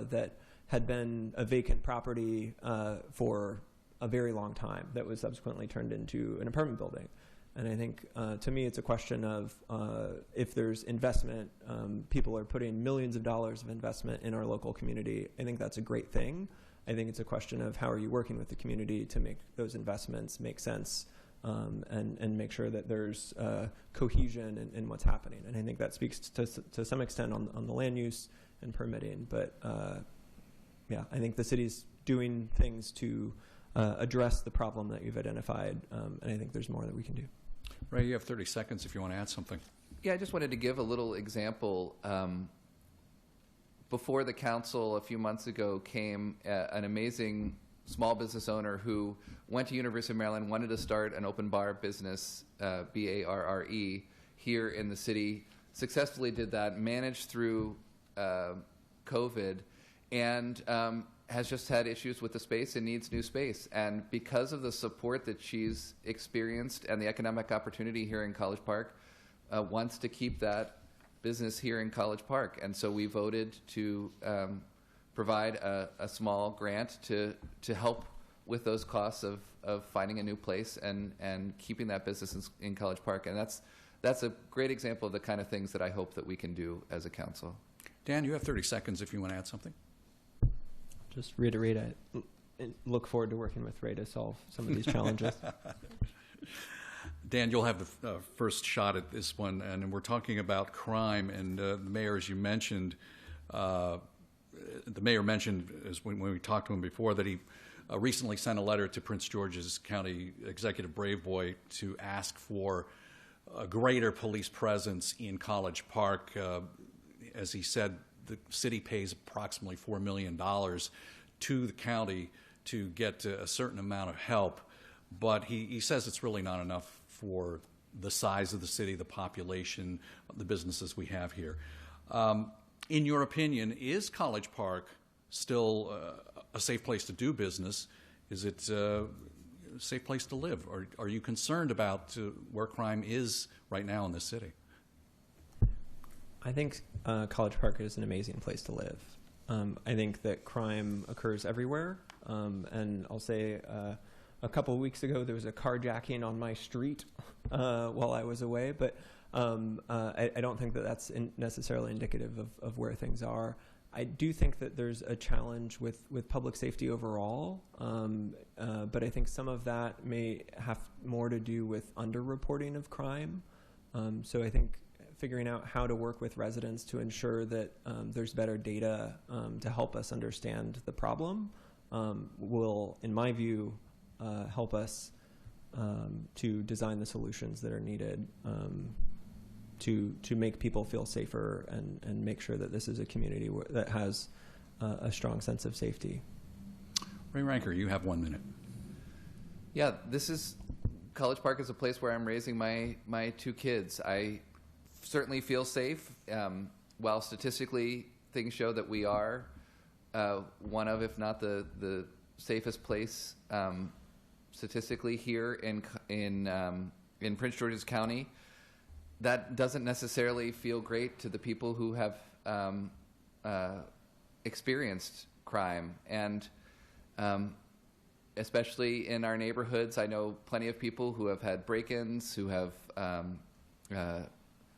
that had been a vacant property for a very long time that was subsequently turned into an apartment building. And I think, to me, it's a question of if there's investment, people are putting millions of dollars of investment in our local community. I think that's a great thing. I think it's a question of how are you working with the community to make those investments make sense and make sure that there's cohesion in what's happening. And I think that speaks to some extent on the land use and permitting. But, yeah, I think the city's doing things to address the problem that you've identified, and I think there's more that we can do. Ray, you have 30 seconds if you want to add something. Yeah, I just wanted to give a little example. Before the council a few months ago came an amazing small business owner who went to University of Maryland, wanted to start an open bar business, BARRE, here in the city, successfully did that, managed through COVID, and has just had issues with the space and needs new space. And because of the support that she's experienced and the economic opportunity here in College Park, wants to keep that business here in College Park. And so we voted to provide a small grant to help with those costs of finding a new place and keeping that business in College Park. And that's a great example of the kind of things that I hope that we can do as a council. Dan, you have 30 seconds if you want to add something. Just reiterate, I look forward to working with Ray to solve some of these challenges. Dan, you'll have the first shot at this one, and we're talking about crime. And the mayor, as you mentioned, the mayor mentioned when we talked to him before that he recently sent a letter to Prince George's County Executive Brave Boy to ask for a greater police presence in College Park. As he said, the city pays approximately $4 million to the county to get a certain amount of help, but he says it's really not enough for the size of the city, the population, the businesses we have here. In your opinion, is College Park still a safe place to do business? Is it a safe place to live? Or are you concerned about where crime is right now in this city? I think College Park is an amazing place to live. I think that crime occurs everywhere. And I'll say a couple of weeks ago there was a carjacking on my street while I was away. But I don't think that that's necessarily indicative of where things are. I do think that there's a challenge with public safety overall. But I think some of that may have more to do with underreporting of crime. So I think figuring out how to work with residents to ensure that there's better data to help us understand the problem will, in my view, help us to design the solutions that are needed to make people feel safer and make sure that this is a community that has a strong sense of safety. Ray Ranker, you have 1 minute. Yeah, College Park is a place where I'm raising my 2 kids. I certainly feel safe. While statistically things show that we are one of, if not the safest place statistically here in Prince George's County, that doesn't necessarily feel great to the people who have experienced crime. And especially in our neighborhoods, I know plenty of people who have had break-ins, who have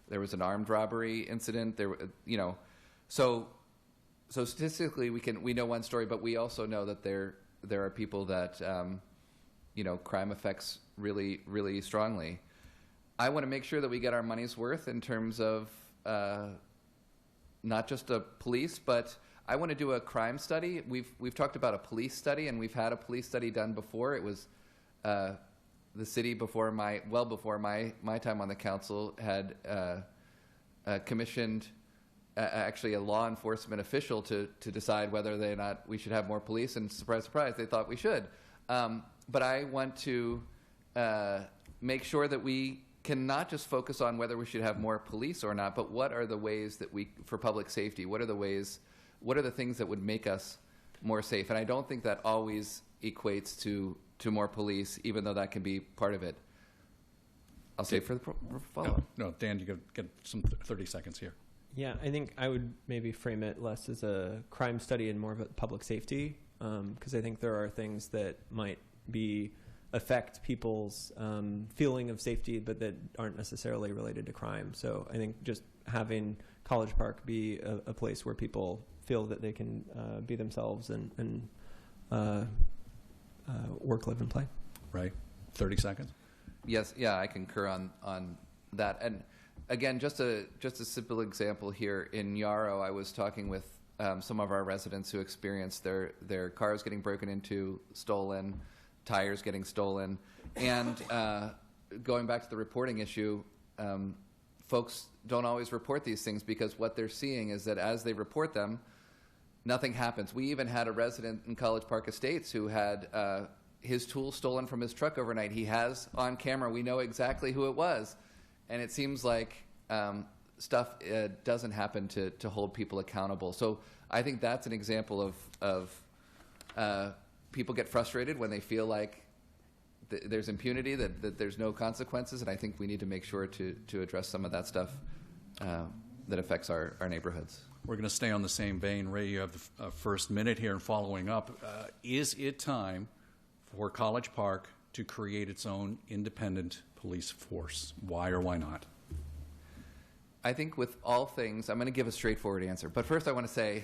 there was an armed robbery incident. So statistically we know one story, but we also know that there are people that crime affects really, really strongly. I want to make sure that we get our money's worth in terms of not just a police, but I want to do a crime study. We've talked about a police study, and we've had a police study done before. It was the city before my time on the council had commissioned actually a law enforcement official to decide whether or not we should have more police, and surprise, surprise, they thought we should. But I want to make sure that we can not just focus on whether we should have more police or not, but what are the ways that for public safety, what are the things that would make us more safe? And I don't think that always equates to more police, even though that can be part of it. I'll save for the follow-up. No, Dan, you get some 30 seconds here. Yeah, I think I would maybe frame it less as a crime study and more of a public safety, because I think there are things that might affect people's feeling of safety, but that aren't necessarily related to crime. So I think just having College Park be a place where people feel that they can be themselves and work, live, and play. Right. 30 seconds. Yes, yeah, I concur on that. And again, just a simple example here in Yarrow, I was talking with some of our residents who experienced their cars getting broken into, stolen, tires getting stolen, and going back to the reporting issue, folks don't always report these things because what they're seeing is that as they report them, nothing happens. We even had a resident in College Park Estates who had his tools stolen from his truck overnight. He has on camera. We know exactly who it was. And it seems like stuff doesn't happen to hold people accountable. So I think that's an example of people get frustrated when they feel like there's impunity, that there's no consequences. And I think we need to make sure to address some of that stuff that affects our neighborhoods. We're going to stay on the same vein. Ray, you have the first minute here, and following up, is it time for College Park to create its own independent police force? Why or why not? I think with all things, I'm going to give a straightforward answer. But first I want to say,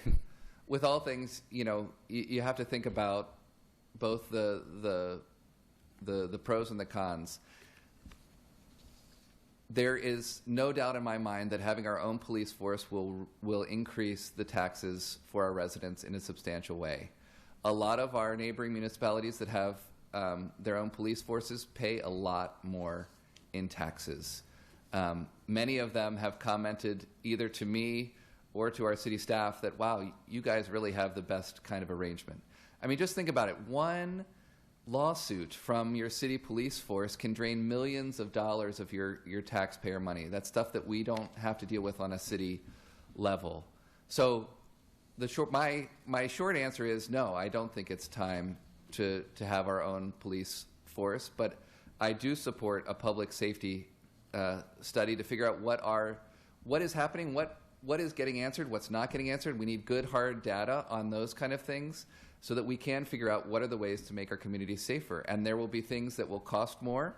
with all things, you have to think about both the pros and the cons. There is no doubt in my mind that having our own police force will increase the taxes for our residents in a substantial way. A lot of our neighboring municipalities that have their own police forces pay a lot more in taxes. Many of them have commented either to me or to our city staff that, wow, you guys really have the best kind of arrangement. I mean, just think about it. One lawsuit from your city police force can drain millions of dollars of your taxpayer money. That's stuff that we don't have to deal with on a city level. So my short answer is no, I don't think it's time to have our own police force, but I do support a public safety study to figure out what is happening, what is getting answered, what's not getting answered. We need good, hard data on those kind of things so that we can figure out what are the ways to make our communities safer. And there will be things that will cost more.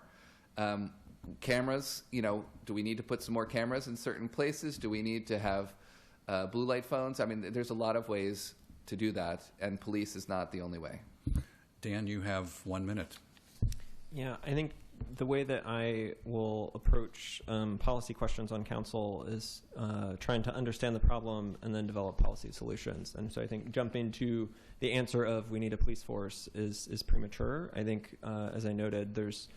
Cameras, do we need to put some more cameras in certain places? Do we need to have blue light phones? I mean, there's a lot of ways to do that, and police is not the only way. Dan, you have 1 minute. Yeah, I think the way that I will approach policy questions on council is trying to understand the problem and then develop policy solutions. And so I think jumping to the answer of we need a police force is premature. I think, as I noted, there's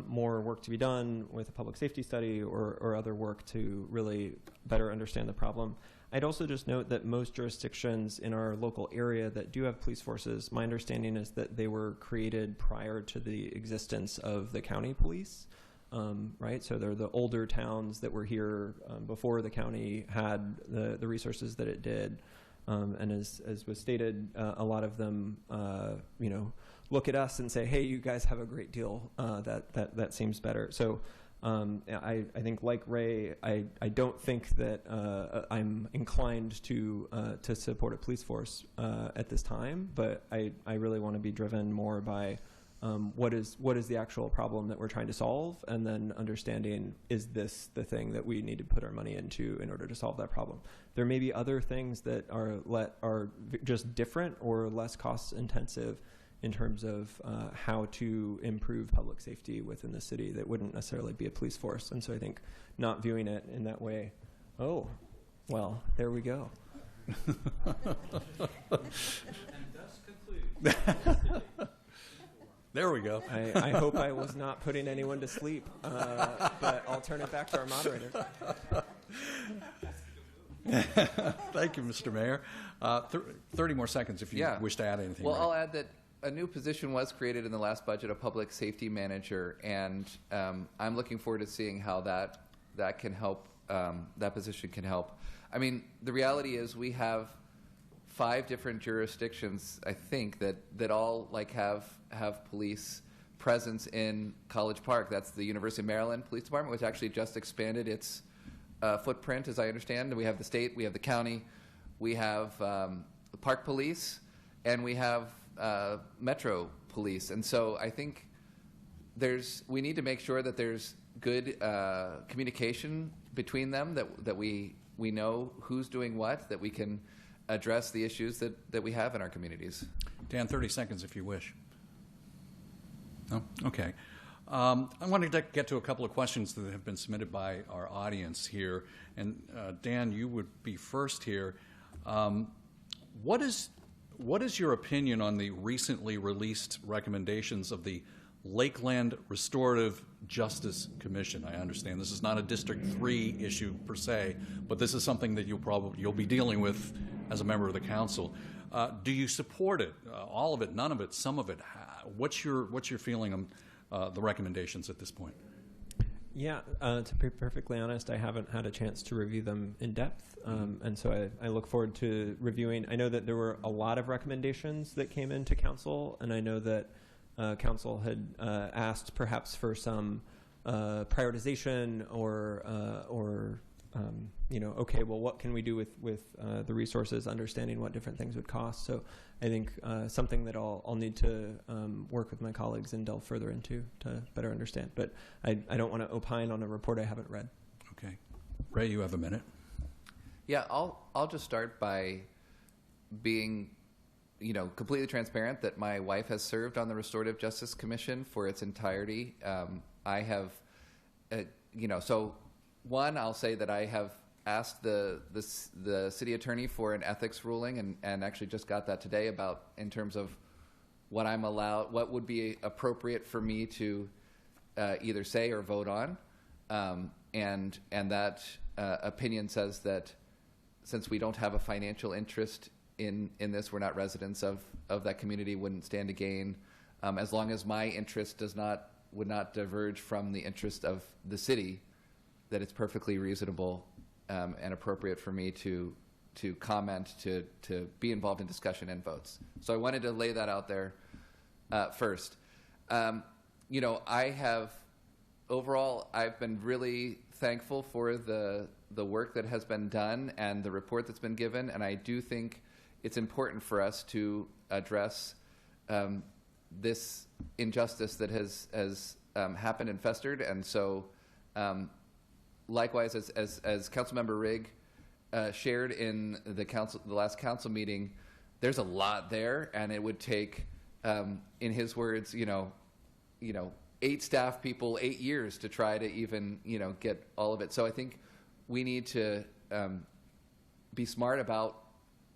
more work to be done with a public safety study or other work to really better understand the problem. I'd also just note that most jurisdictions in our local area that do have police forces, my understanding is that they were created prior to the existence of the county police, right? So they're the older towns that were here before the county had the resources that it did. And as was stated, a lot of them, look at us and say, hey, you guys have a great deal. That seems better. So I think, like Ray, I don't think that I'm inclined to support a police force at this time, but I really want to be driven more by what is the actual problem that we're trying to solve, and then understanding, is this the thing that we need to put our money into in order to solve that problem? There may be other things that are just different or less cost intensive in terms of how to improve public safety within the city that wouldn't necessarily be a police force. And so I think not viewing it in that way, oh, well, there we go. There we go. I hope I was not putting anyone to sleep, but I'll turn it back to our moderator. Thank you, Mr. Mayor. 30 more seconds if you wish to add anything. Well, Ray. I'll add that a new position was created in the last budget, a public safety manager, and I'm looking forward to seeing how that can help. That position can help. I mean, the reality is we have 5 different jurisdictions, I think, that all have police presence in College Park. That's the University of Maryland Police Department, which actually just expanded its footprint, as I understand. We have the state, we have the county, we have the Park Police, and we have Metro Police. And so I think we need to make sure that there's good communication between them, that we know who's doing what, that we can address the issues that we have in our communities. Dan, 30 seconds if you wish. No? Okay. I wanted to get to a couple of questions that have been submitted by our audience here. And Dan, you would be first here. What is your opinion on the recently released recommendations of the Lakeland Restorative Justice Commission? I understand this is not a District 3 issue per se, but this is something that you'll be dealing with as a member of the council. Do you support it? All of it? None of it? Some of it? What's your feeling on the recommendations at this point? Yeah, to be perfectly honest, I haven't had a chance to review them in depth, and so I look forward to reviewing. I know that there were a lot of recommendations that came into council, and I know that council had asked perhaps for some prioritization or okay, well, what can we do with the resources, understanding what different things would cost. So I think something that I'll need to work with my colleagues and delve further into to better understand. But I don't want to opine on a report I haven't read. Okay. Ray, you have a minute. Yeah, I'll just start by being completely transparent that my wife has served on the Restorative Justice Commission for its entirety. I have, so one, I'll say that I have asked the city attorney for an ethics ruling and actually just got that today in terms of what I'm allowed, what would be appropriate for me to either say or vote on. And that opinion says that since we don't have a financial interest in this, we're not residents of that community, wouldn't stand to gain, as long as my interest would not diverge from the interest of the city, that it's perfectly reasonable and appropriate for me to comment, to be involved in discussion and votes. So I wanted to lay that out there first. I've been really thankful for the work that has been done and the report that's been given, and I do think it's important for us to address this injustice that has happened and festered. And so likewise, as Councilmember Rigg shared in the last council meeting, there's a lot there, and it would take, in his words, 8 staff people 8 years to try to even, get all of it. So I think we need to be smart about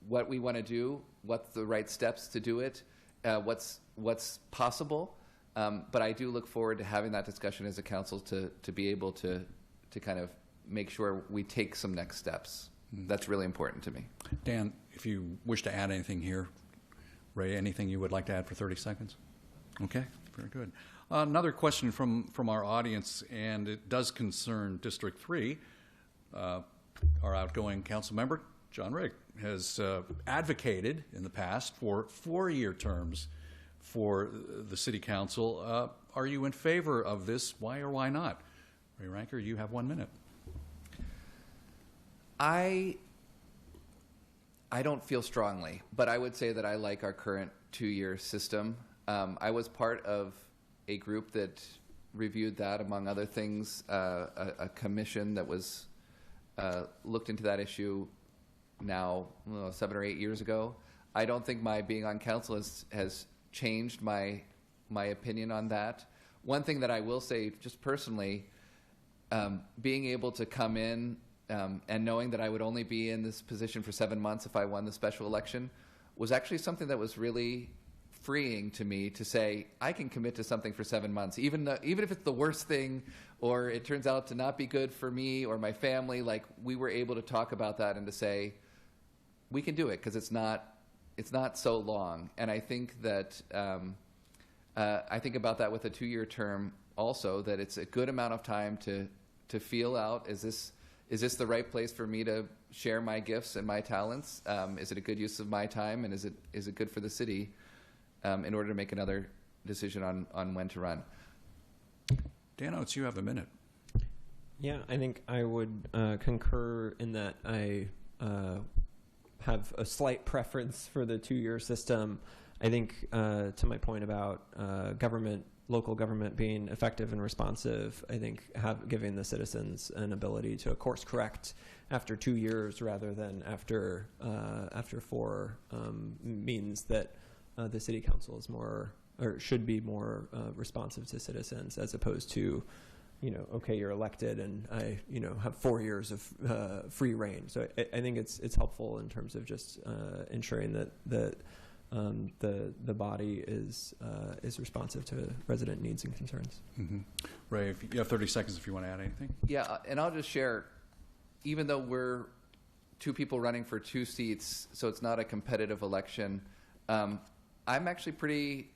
what we want to do, what's the right steps to do it, what's possible. But I do look forward to having that discussion as a council to be able to kind of make sure we take some next steps. That's really important to me. Dan, if you wish to add anything here, Ray, anything you would like to add for 30 seconds? Okay, very good. Another question from our audience, and it does concern District 3. Our outgoing council member, John Rigg, has advocated in the past for 4-year terms for the city council. Are you in favor of this? Why or why not? Ray Ranker, you have 1 minute. I don't feel strongly, but I would say that I like our current 2-year system. I was part of a group that reviewed that, among other things, a commission that was looked into that issue now 7 or 8 years ago. I don't think my being on council has changed my opinion on that. One thing that I will say, just personally, being able to come in and knowing that I would only be in this position for 7 months if I won the special election was actually something that was really freeing to me, to say I can commit to something for 7 months, even if it's the worst thing or it turns out to not be good for me or my family. Like, we were able to talk about that and to say we can do it because it's not so long. And I think that I think about that with a 2-year term also, that it's a good amount of time to feel out, is this the right place for me to share my gifts and my talents? Is it a good use of my time, and is it good for the city in order to make another decision on when to run? Dan Oates, you have a minute. Yeah, I think I would concur in that. I have a slight preference for the 2-year system. I think, to my point about local government being effective and responsive, I think giving the citizens an ability to course correct after 2 years rather than after 4 means that the city council is more, or should be more, responsive to citizens, as opposed to, okay, you're elected and I, have 4 years of free reign. So I think it's helpful in terms of just ensuring that the body is responsive to resident needs and concerns. Mm-hmm. Ray, if you have 30 seconds if you want to add anything. Yeah, and I'll just share, even though we're 2 people running for 2 seats, so it's not a competitive election, I'm actually pretty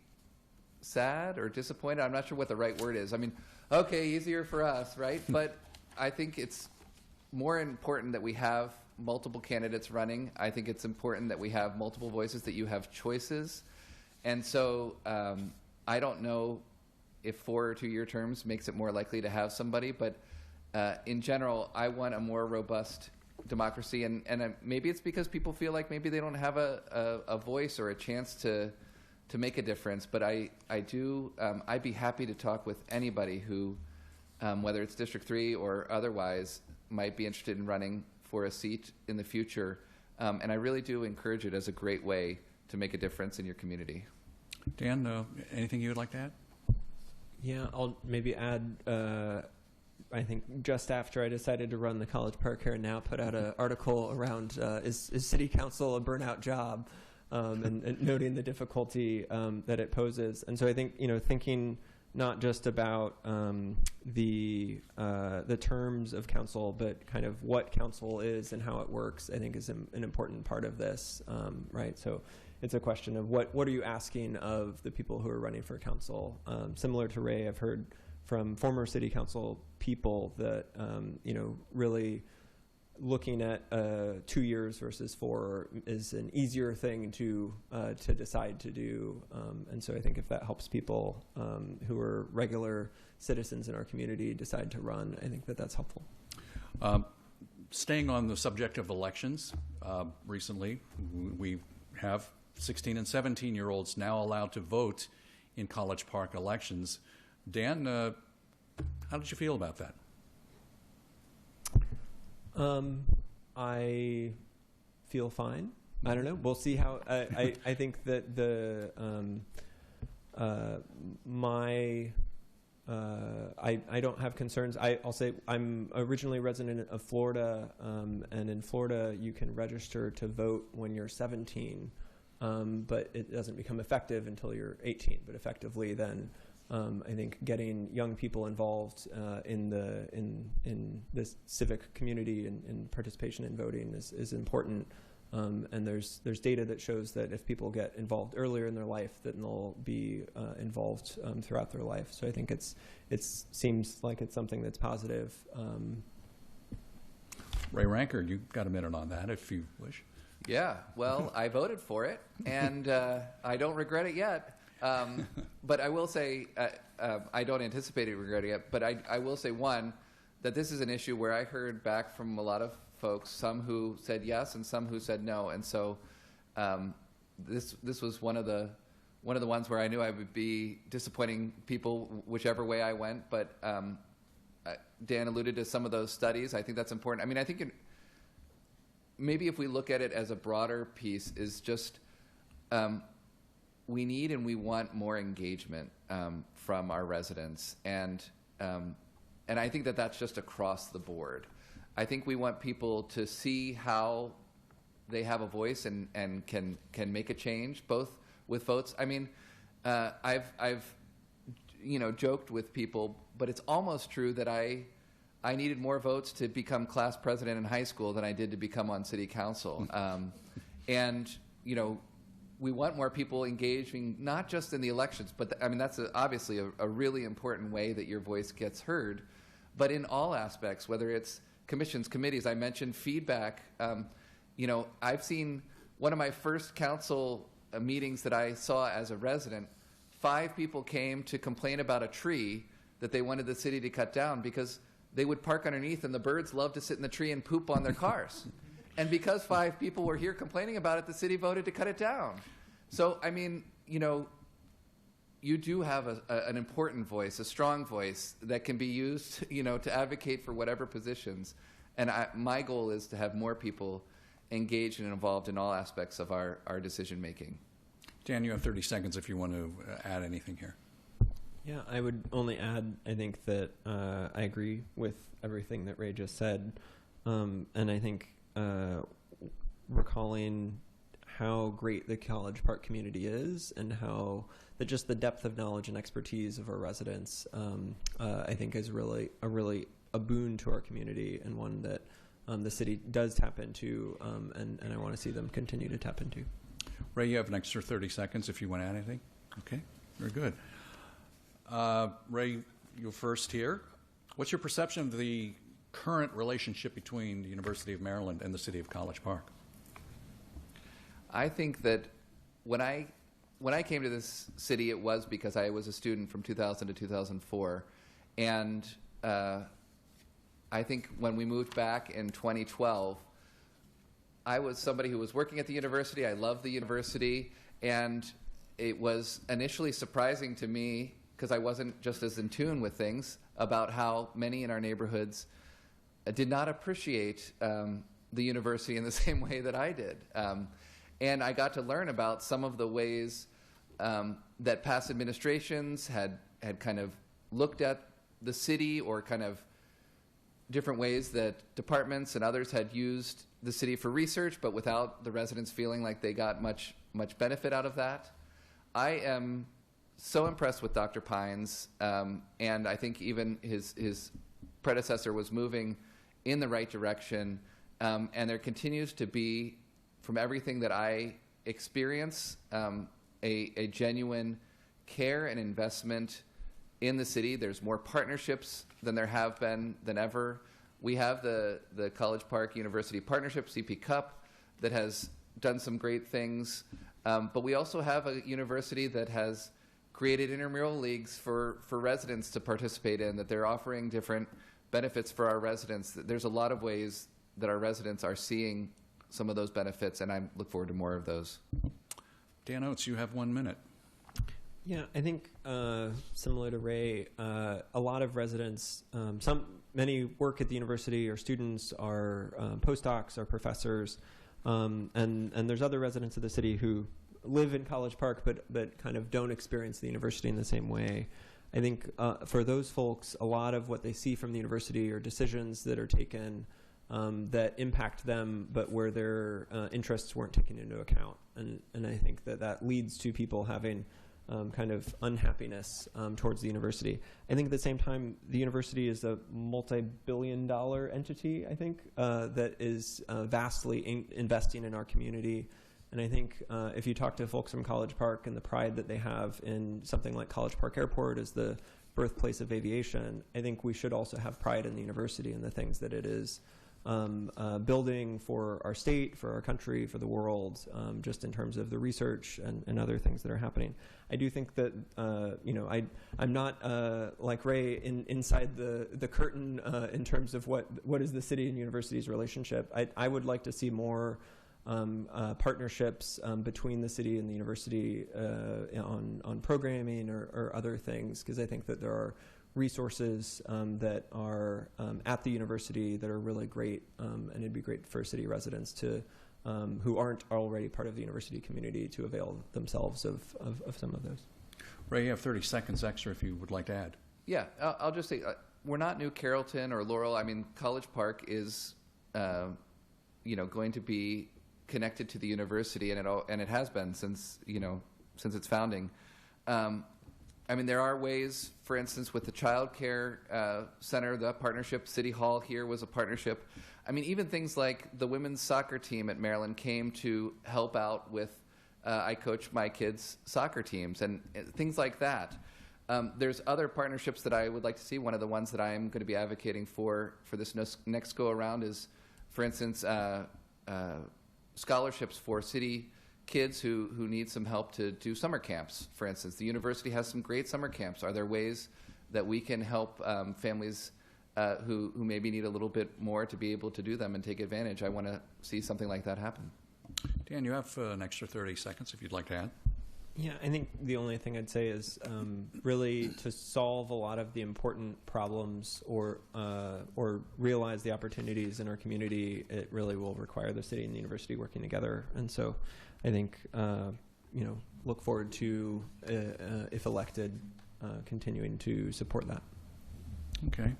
sad or disappointed. I'm not sure what the right word is. I mean, okay, easier for us, right? But I think it's more important that we have multiple candidates running. I think it's important that we have multiple voices, that you have choices. And so I don't know if 4 or 2-year terms makes it more likely to have somebody, but in general, I want a more robust democracy. And maybe it's because people feel like maybe they don't have a voice or a chance to make a difference. But I'd be happy to talk with anybody who, whether it's District 3 or otherwise, might be interested in running for a seat in the future. And I really do encourage it as a great way to make a difference in your community. Dan, anything you would like to add? Yeah, I'll maybe add, I think just after I decided to run the College Park Here and Now, put out an article around is city council a burnout job, and noting the difficulty that it poses. And so I think, thinking not just about the terms of council, but kind of what council is and how it works, I think is an important part of this, right? So it's a question of what are you asking of the people who are running for council? Similar to Ray, I've heard from former city council people that, really looking at 2 years versus 4 is an easier thing to decide to do. And so I think if that helps people who are regular citizens in our community decide to run, I think that's helpful. Staying on the subject of elections, recently we have 16 and 17-year-olds now allowed to vote in College Park elections. Dan, how did you feel about that? I feel fine. I don't know. We'll see how. I think that my I don't have concerns. I'll say I'm originally a resident of Florida, and in Florida you can register to vote when you're 17, but it doesn't become effective until you're 18. But effectively, then I think getting young people involved in the civic community and participation in voting is important. And there's data that shows that if people get involved earlier in their life, then they'll be involved throughout their life. So I think it seems like it's something that's positive. Ray Ranker, you got a minute on that if you wish. Yeah, well, I voted for it, and I don't regret it yet. But I will say, I don't anticipate regretting it, but I will say, one, that this is an issue where I heard back from a lot of folks, some who said yes and some who said no. And so this was one of the ones where I knew I would be disappointing people whichever way I went. But Dan alluded to some of those studies. I think that's important. I mean, I think maybe if we look at it as a broader piece, is just we need and we want more engagement from our residents. And I think that that's just across the board. I think we want people to see how they have a voice and can make a change, both with votes. I mean, I've joked with people, but it's almost true that I needed more votes to become class president in high school than I did to become on city council. And we want more people engaging, not just in the elections, but I mean that's obviously a really important way that your voice gets heard, but in all aspects, whether it's commissions, committees. I mentioned feedback. I've seen one of my first council meetings that I saw as a resident, 5 people came to complain about a tree that they wanted the city to cut down because they would park underneath and the birds love to sit in the tree and poop on their cars. And because 5 people were here complaining about it, the city voted to cut it down. So, I mean, you do have an important voice, a strong voice that can be used, to advocate for whatever positions. And my goal is to have more people engaged and involved in all aspects of our decision making. Dan, you have 30 seconds if you want to add anything here. Yeah, I would only add, I think that I agree with everything that Ray just said. And I think recalling how great the College Park community is and how just the depth of knowledge and expertise of our residents, I think is really a boon to our community, and one that the city does tap into, and I want to see them continue to tap into. Ray, you have an extra 30 seconds if you want to add anything. Okay, very good. Ray, you're first here. What's your perception of the current relationship between the University of Maryland and the city of College Park? I think that when I came to this city, it was because I was a student from 2000 to 2004. And I think when we moved back in 2012, I was somebody who was working at the university. I loved the university. And it was initially surprising to me, because I wasn't just as in tune with things, about how many in our neighborhoods did not appreciate the university in the same way that I did. And I got to learn about some of the ways that past administrations had kind of looked at the city, or kind of different ways that departments and others had used the city for research, but without the residents feeling like they got much benefit out of that. I am so impressed with Dr. Pines, and I think even his predecessor was moving in the right direction, and there continues to be, from everything that I experience, a genuine care and investment in the city. There's more partnerships than there have been than ever. We have the College Park University Partnership, CP Cup, that has done some great things. But we also have a university that has created intramural leagues for residents to participate in, that they're offering different benefits for our residents. There's a lot of ways that our residents are seeing some of those benefits, and I look forward to more of those. Dan Oates, you have 1 minute. Yeah, I think similar to Ray, a lot of residents, many work at the university, are students, are postdocs, are professors, and there's other residents of the city who live in College Park but kind of don't experience the university in the same way. I think for those folks, a lot of what they see from the university are decisions that are taken that impact them, but where their interests weren't taken into account. And I think that leads to people having kind of unhappiness towards the university. I think at the same time, the university is a multi-billion-dollar entity, I think, that is vastly investing in our community. And I think if you talk to folks from College Park and the pride that they have in something like College Park Airport as the birthplace of aviation, I think we should also have pride in the university and the things that it is building for our state, for our country, for the world, just in terms of the research and other things that are happening. I do think that, I'm not like Ray inside the curtain in terms of what is the city and university's relationship. I would like to see more partnerships between the city and the university on programming or other things, because I think that there are resources that are at the university that are really great, and it'd be great for city residents to who aren't already part of the university community to avail themselves of some of those. Ray, you have 30 seconds extra if you would like to add. Yeah, I'll just say we're not New Carrollton or Laurel. I mean, College Park is, going to be connected to the university, and it has been since its founding. I mean, there are ways, for instance, with the child care center, the partnership, City Hall here was a partnership. I mean, even things like the women's soccer team at Maryland came to help out with, I coach my kids' soccer teams and things like that. There's other partnerships that I would like to see. One of the ones that I'm going to be advocating for this next go around is, for instance, scholarships for city kids who need some help to do summer camps, for instance. The university has some great summer camps. Are there ways that we can help families who maybe need a little bit more to be able to do them and take advantage? I want to see something like that happen. Dan, you have an extra 30 seconds if you'd like to add. Yeah, I think the only thing I'd say is really to solve a lot of the important problems or realize the opportunities in our community, it really will require the city and the university working together. And so I think, look forward to, if elected, continuing to support that. Okay.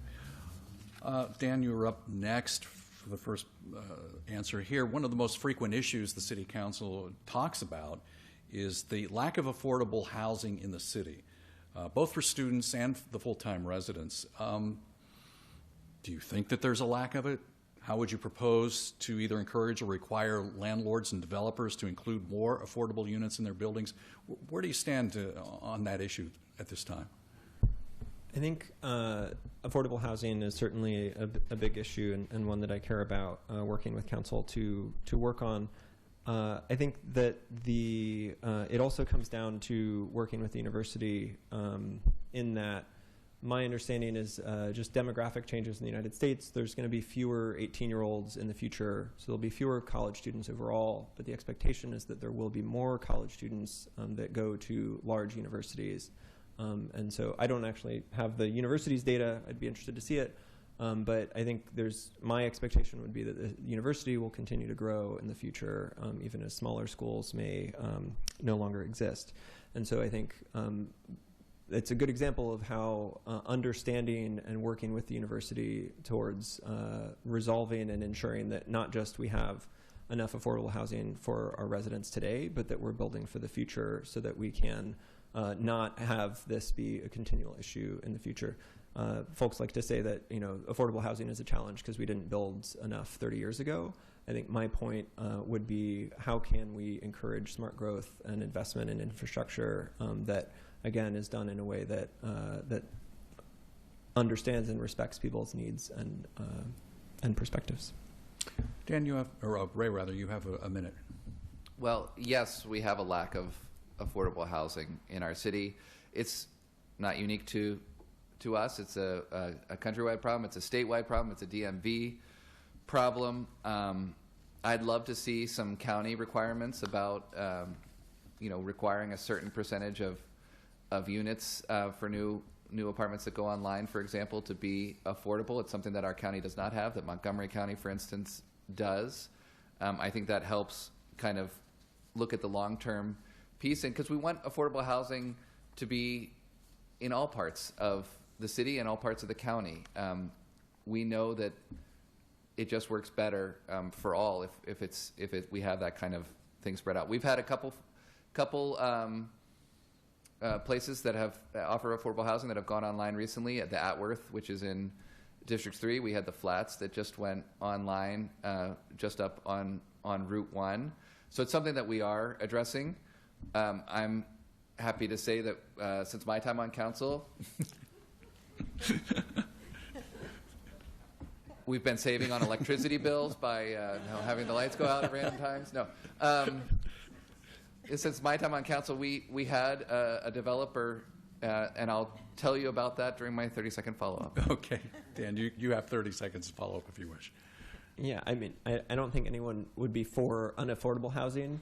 Dan, you were up next for the first answer here. One of the most frequent issues the City Council talks about is the lack of affordable housing in the city, both for students and the full-time residents. Do you think that there's a lack of it? How would you propose to either encourage or require landlords and developers to include more affordable units in their buildings? Where do you stand on that issue at this time? I think affordable housing is certainly a big issue and one that I care about working with council to work on. I think that it also comes down to working with the university in that my understanding is just demographic changes in the United States. There's going to be fewer 18-year-olds in the future, so there'll be fewer college students overall, but the expectation is that there will be more college students that go to large universities. And so I don't actually have the university's data. I'd be interested to see it. But I think my expectation would be that the university will continue to grow in the future, even as smaller schools may no longer exist. And so I think it's a good example of how understanding and working with the university towards resolving and ensuring that not just we have enough affordable housing for our residents today, but that we're building for the future so that we can not have this be a continual issue in the future. Folks like to say that affordable housing is a challenge because we didn't build enough 30 years ago. I think my point would be how can we encourage smart growth and investment in infrastructure that again is done in a way that that understands and respects people's needs and perspectives. Dan, Ray, you have a minute. Well, yes, we have a lack of affordable housing in our city. It's not unique to us. It's a countrywide problem. It's a statewide problem. It's a DMV problem. I'd love to see some county requirements about, requiring a certain percentage of units for new apartments that go online, for example, to be affordable. It's something that our county does not have, that Montgomery County, for instance, does. I think that helps kind of look at the long-term piece, and because we want affordable housing to be in all parts of the city and all parts of the county. We know that it just works better for all if we have that kind of thing spread out. We've had a couple places that have offer affordable housing that have gone online recently. At the Atworth, which is in District 3, we had the Flats that just went online, just up on Route 1. So it's something that we are addressing. I'm happy to say that since my time on council, we've been saving on electricity bills by having the lights go out at random times. No. Since my time on council, we had a developer, and I'll tell you about that during my 30-second follow-up. Okay. Dan, you have 30 seconds to follow up if you wish. Yeah, I mean, I don't think anyone would be for unaffordable housing.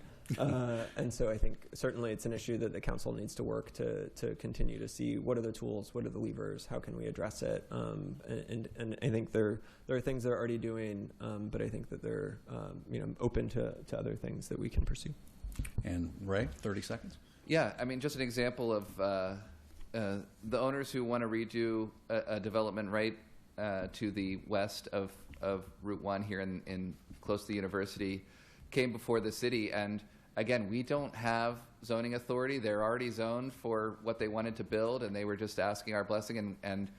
And so I think certainly it's an issue that the council needs to work to continue to see what are the tools, what are the levers, how can we address it. And I think there are things they're already doing, but I think that they're open to other things that we can pursue. And Ray, 30 seconds. Yeah, I mean, just an example of the owners who want to redo a development right to the west of Route 1 here in close to the university came before the city. And again, we don't have zoning authority. They're already zoned for what they wanted to build, and they were just asking our blessing. And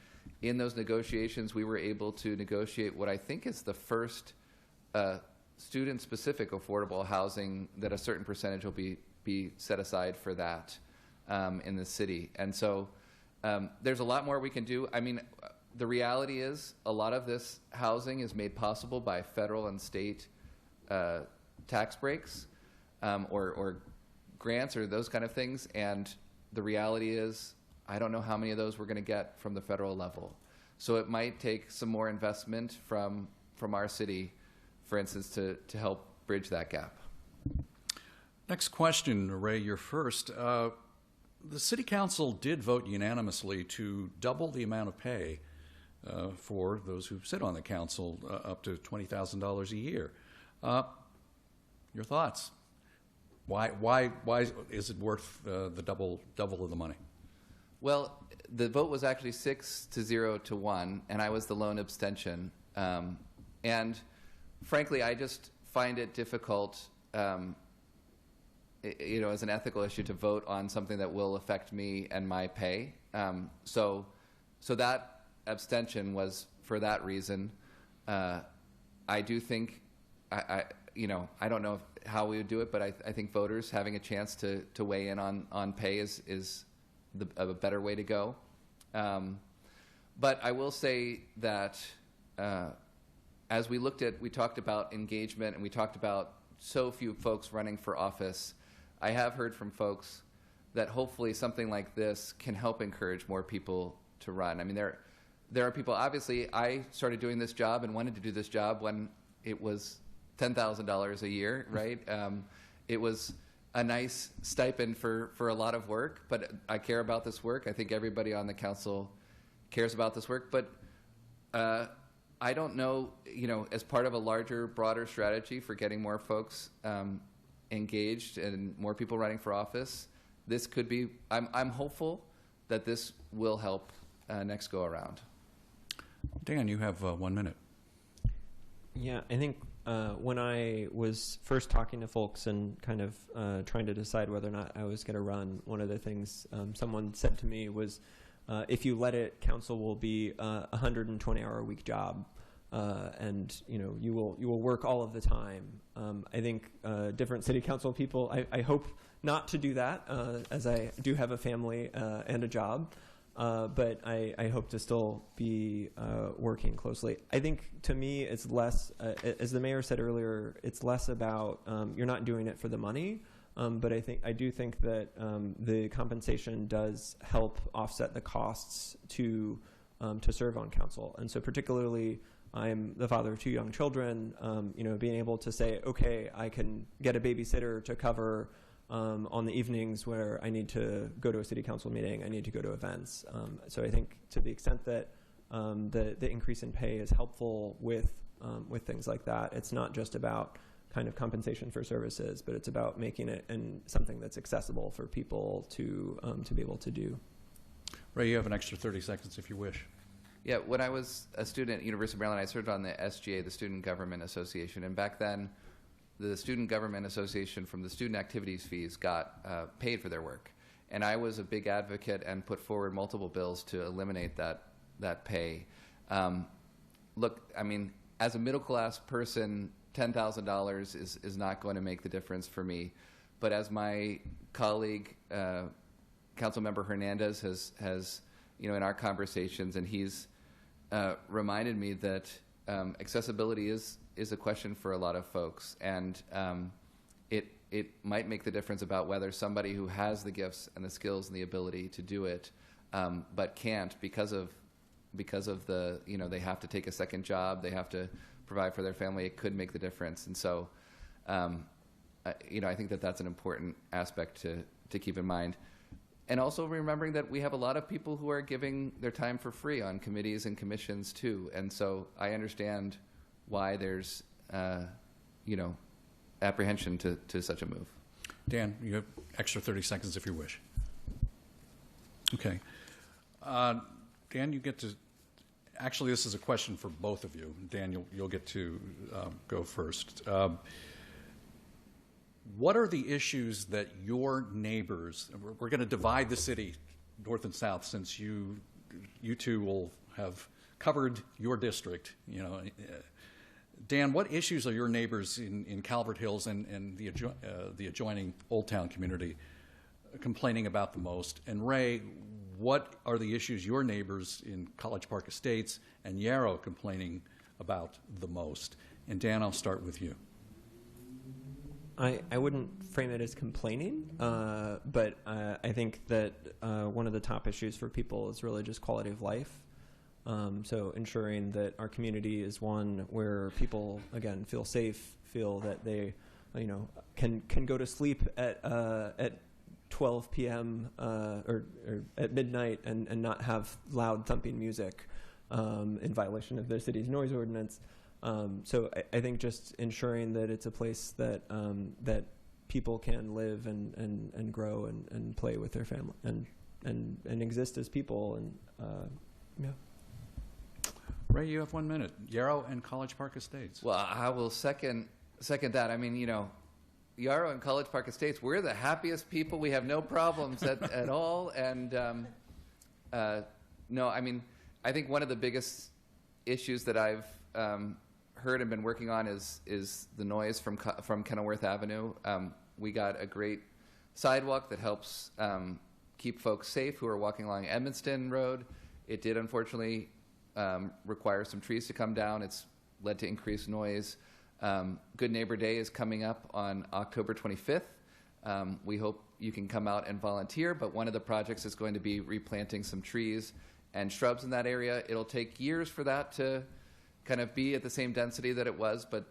in those negotiations, we were able to negotiate what I think is the first student-specific affordable housing that a certain percentage will be set aside for that in the city. And so there's a lot more we can do. I mean, the reality is a lot of this housing is made possible by federal and state tax breaks or grants or those kind of things. And the reality is I don't know how many of those we're going to get from the federal level. So it might take some more investment from our city, for instance, to help bridge that gap. Next question, Ray, you're first. The City Council did vote unanimously to double the amount of pay for those who sit on the council, up to $20,000 a year. Your thoughts? Why is it worth the double of the money? Well, the vote was actually 6-0 to 1, and I was the lone abstention. And frankly, I just find it difficult, as an ethical issue, to vote on something that will affect me and my pay. So that abstention was for that reason. I do think, I don't know how we would do it, but I think voters having a chance to weigh in on pay is a better way to go. But I will say that as we talked about engagement, and we talked about so few folks running for office, I have heard from folks that hopefully something like this can help encourage more people to run. I mean, there are people, obviously, I started doing this job and wanted to do this job when it was $10,000 a year, right? It was a nice stipend for a lot of work, but I care about this work. I think everybody on the council cares about this work, but I don't know, as part of a larger, broader strategy for getting more folks engaged and more people running for office, this could be, I'm hopeful that this will help next go around. Dan, you have 1 minute. Yeah, I think when I was first talking to folks and kind of trying to decide whether or not I was going to run, one of the things someone said to me was, if you let it, council will be a 120-hour-a-week job, and you will work all of the time. I think different city council people, I hope not to do that, as I do have a family and a job. But I hope to still be working closely. I think to me it's less, as the mayor said earlier, it's less about you're not doing it for the money, but I do think that the compensation does help offset the costs to serve on council. And so particularly, I'm the father of 2 young children. Being able to say, okay, I can get a babysitter to cover on the evenings where I need to go to a city council meeting, I need to go to events. So I think to the extent that the increase in pay is helpful with things like that, it's not just about kind of compensation for services, but it's about making it something that's accessible for people to be able to do. Ray, you have an extra 30 seconds if you wish. Yeah, when I was a student at University of Maryland, I served on the SGA, the Student Government Association, and back then, the Student Government Association from the student activities fees got paid for their work. And I was a big advocate and put forward multiple bills to eliminate that pay. Look, I mean, as a middle class person, $10,000 is not going to make the difference for me. But as my colleague, Councilmember Hernandez, has in our conversations, and he's reminded me that accessibility is a question for a lot of folks, and it might make the difference about whether somebody who has the gifts and the skills and the ability to do it, but can't because of the they have to take a second job, they have to provide for their family. It could make the difference, and so I think that's an important aspect to keep in mind. And also remembering that we have a lot of people who are giving their time for free on committees and commissions too. And so I understand why there's, apprehension to such a move. Dan, you have extra 30 seconds if you wish. Okay. Dan, you get to, actually this is a question for both of you. Dan, you'll get to go first. What are the issues that your neighbors, we're going to divide the city north and south since you two will have covered your district. Dan, what issues are your neighbors in Calvert Hills and the adjoining Old Town community complaining about the most? And Ray, what are the issues your neighbors in College Park Estates and Yarrow complaining about the most? And Dan, I'll start with you. I wouldn't frame it as complaining, but I think that one of the top issues for people is really just quality of life. So ensuring that our community is one where people, again, feel safe, feel that they, can go to sleep at 12 p.m. Or at midnight and not have loud thumping music in violation of the city's noise ordinance. So I think just ensuring that it's a place that that people can live and grow and play with their family and exist as people yeah. Ray, you have 1 minute. Yarrow and College Park Estates. Well, I will second that. I mean, Yarrow and College Park Estates, we're the happiest people. We have no problems at all. And no, I mean, I think one of the biggest issues that I've heard and been working on is the noise from Kenilworth Avenue. We got a great sidewalk that helps keep folks safe who are walking along Edmonston Road. It did unfortunately require some trees to come down. It's led to increased noise. Good Neighbor Day is coming up on October 25th. We hope you can come out and volunteer, but one of the projects is going to be replanting some trees and shrubs in that area. It'll take years for that to kind of be at the same density that it was, but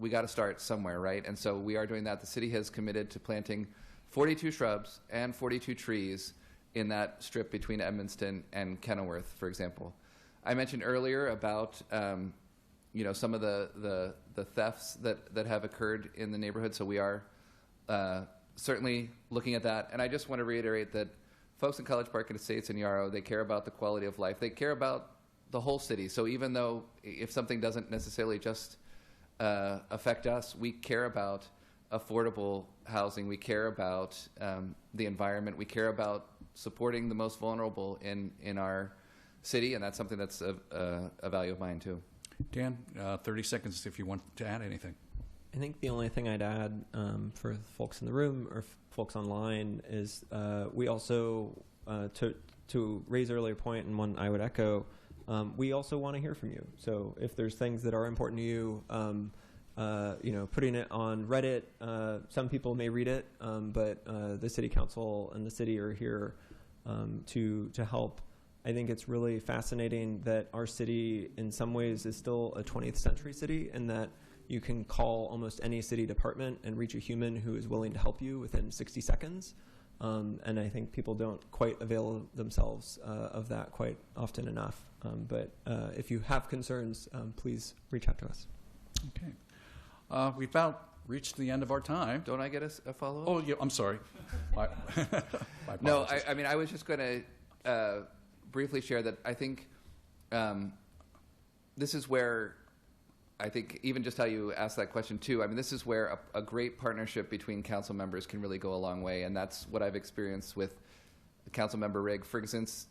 we got to start somewhere, right? And so we are doing that. The city has committed to planting 42 shrubs and 42 trees in that strip between Edmonston and Kenilworth, for example. I mentioned earlier about some of the thefts that have occurred in the neighborhood, so we are certainly looking at that. And I just want to reiterate that folks in College Park and Estates and Yarrow, they care about the quality of life. They care about the whole city. So even though if something doesn't necessarily just affect us, we care about affordable housing. We care about the environment. We care about supporting the most vulnerable in our city, and that's something that's a value of mine too. Dan, 30 seconds if you want to add anything. I think the only thing I'd add for folks in the room or folks online is we also, to Ray's earlier point and one I would echo, we also want to hear from you. So if there's things that are important to you, putting it on Reddit, some people may read it, but the city council and the city are here to help. I think it's really fascinating that our city in some ways is still a 20th century city, and that you can call almost any city department and reach a human who is willing to help you within 60 seconds. And I think people don't quite avail themselves of that quite often enough. But if you have concerns, please reach out to us. Okay. We've about reached the end of our time. Don't I get a follow-up? Oh, yeah, I'm sorry. No, I mean, I was just going to briefly share that I think this is where I think even just how you asked that question too, I mean, this is where a great partnership between council members can really go a long way, and that's what I've experienced with Councilmember Rigg. For instance,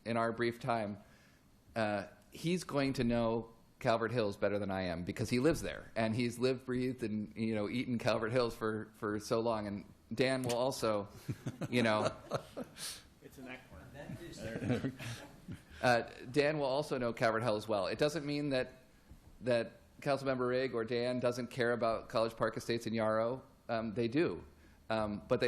in our brief time, he's going to know Calvert Hills better than I am because he lives there, and he's lived, breathed, and eaten Calvert Hills for so long. And Dan will also, It's an echo. Dan will also know Calvert Hills well. It doesn't mean that Councilmember Rigg or Dan doesn't care about College Park Estates in Yarrow. They do, but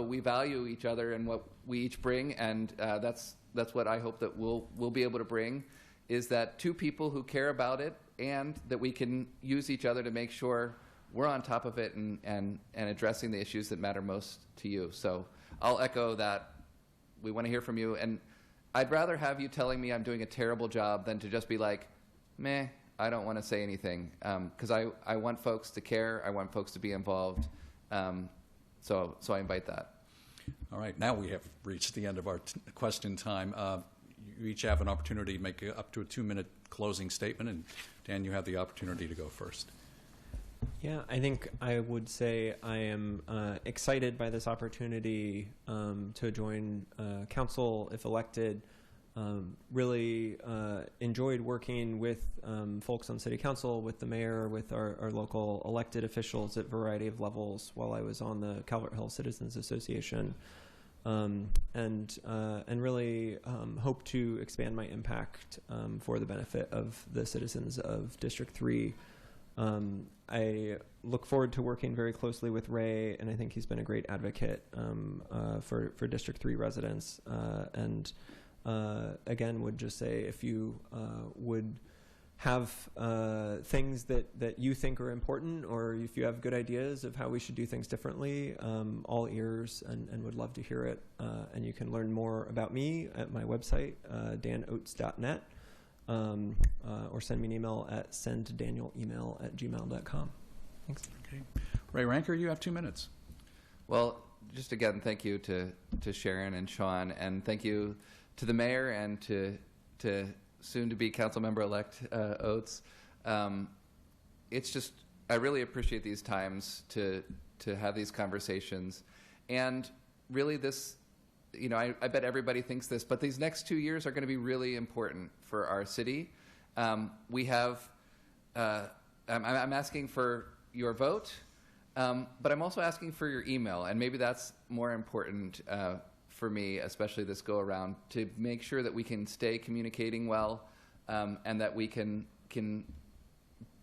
we value each other and what we each bring, and that's what I hope that we'll be able to bring, is that two people who care about it and that we can use each other to make sure we're on top of it and addressing the issues that matter most to you. So I'll echo that. We want to hear from you, and I'd rather have you telling me I'm doing a terrible job than to just be like, meh, I don't want to say anything, because I want folks to care. I want folks to be involved. So I invite that. All right, now we have reached the end of our question time. You each have an opportunity to make up to a 2-minute closing statement, and Dan, you have the opportunity to go first. Yeah, I think I would say I am excited by this opportunity to join council if elected. Really enjoyed working with folks on city council, with the mayor, with our local elected officials at a variety of levels while I was on the Calvert Hill Citizens Association, and really hope to expand my impact for the benefit of the citizens of District 3. I look forward to working very closely with Ray, and I think he's been a great advocate for District 3 residents. Again, would just say if you would have things that you think are important, or if you have good ideas of how we should do things differently, all ears, and would love to hear it. And you can learn more about me at my website, danoates.net. Or send me an email at senddanielemail@gmail.com. Thanks. Okay. Ray Ranker, you have 2 minutes. Well, just again, thank you to Sharon and Sean, and thank you to the mayor and to soon-to-be councilmember-elect Oates. It's just, I really appreciate these times to have these conversations, and really this. I bet everybody thinks this, but these next 2 years are going to be really important for our city. We have, I'm asking for your vote, but I'm also asking for your email, and maybe that's more important for me, especially this go around, to make sure that we can stay communicating well, and that we can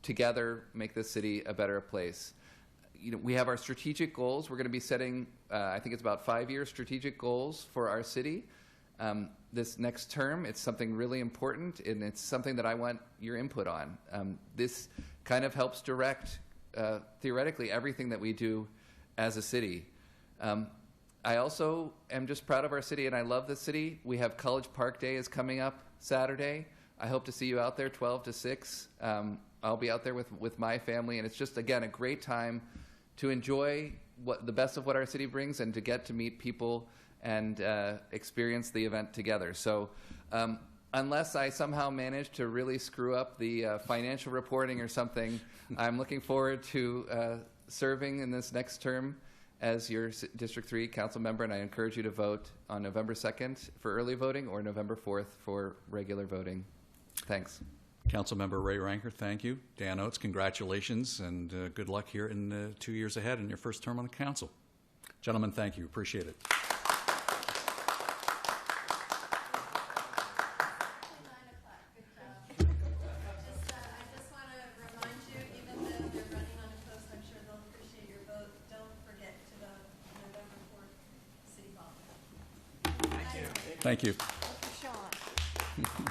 together make this city a better place. We have our strategic goals. We're going to be setting, I think it's about 5-year strategic goals for our city. This next term, it's something really important, and it's something that I want your input on. This kind of helps direct, theoretically, everything that we do as a city. I also am just proud of our city, and I love the city. We have College Park Day is coming up Saturday. I hope to see you out there 12 to 6. I'll be out there with my family, and it's just, again, a great time to enjoy the best of what our city brings and to get to meet people and experience the event together. So unless I somehow manage to really screw up the financial reporting or something, I'm looking forward to serving in this next term as your District 3 council member, and I encourage you to vote on November 2nd for early voting or November 4th for regular voting. Thanks. Councilmember Ray Ranker, thank you. Dan Oates, congratulations, and good luck here in 2 years ahead in your first term on the council. Gentlemen, thank you. Appreciate it. Thank you. Thank you. Thank you, Sean.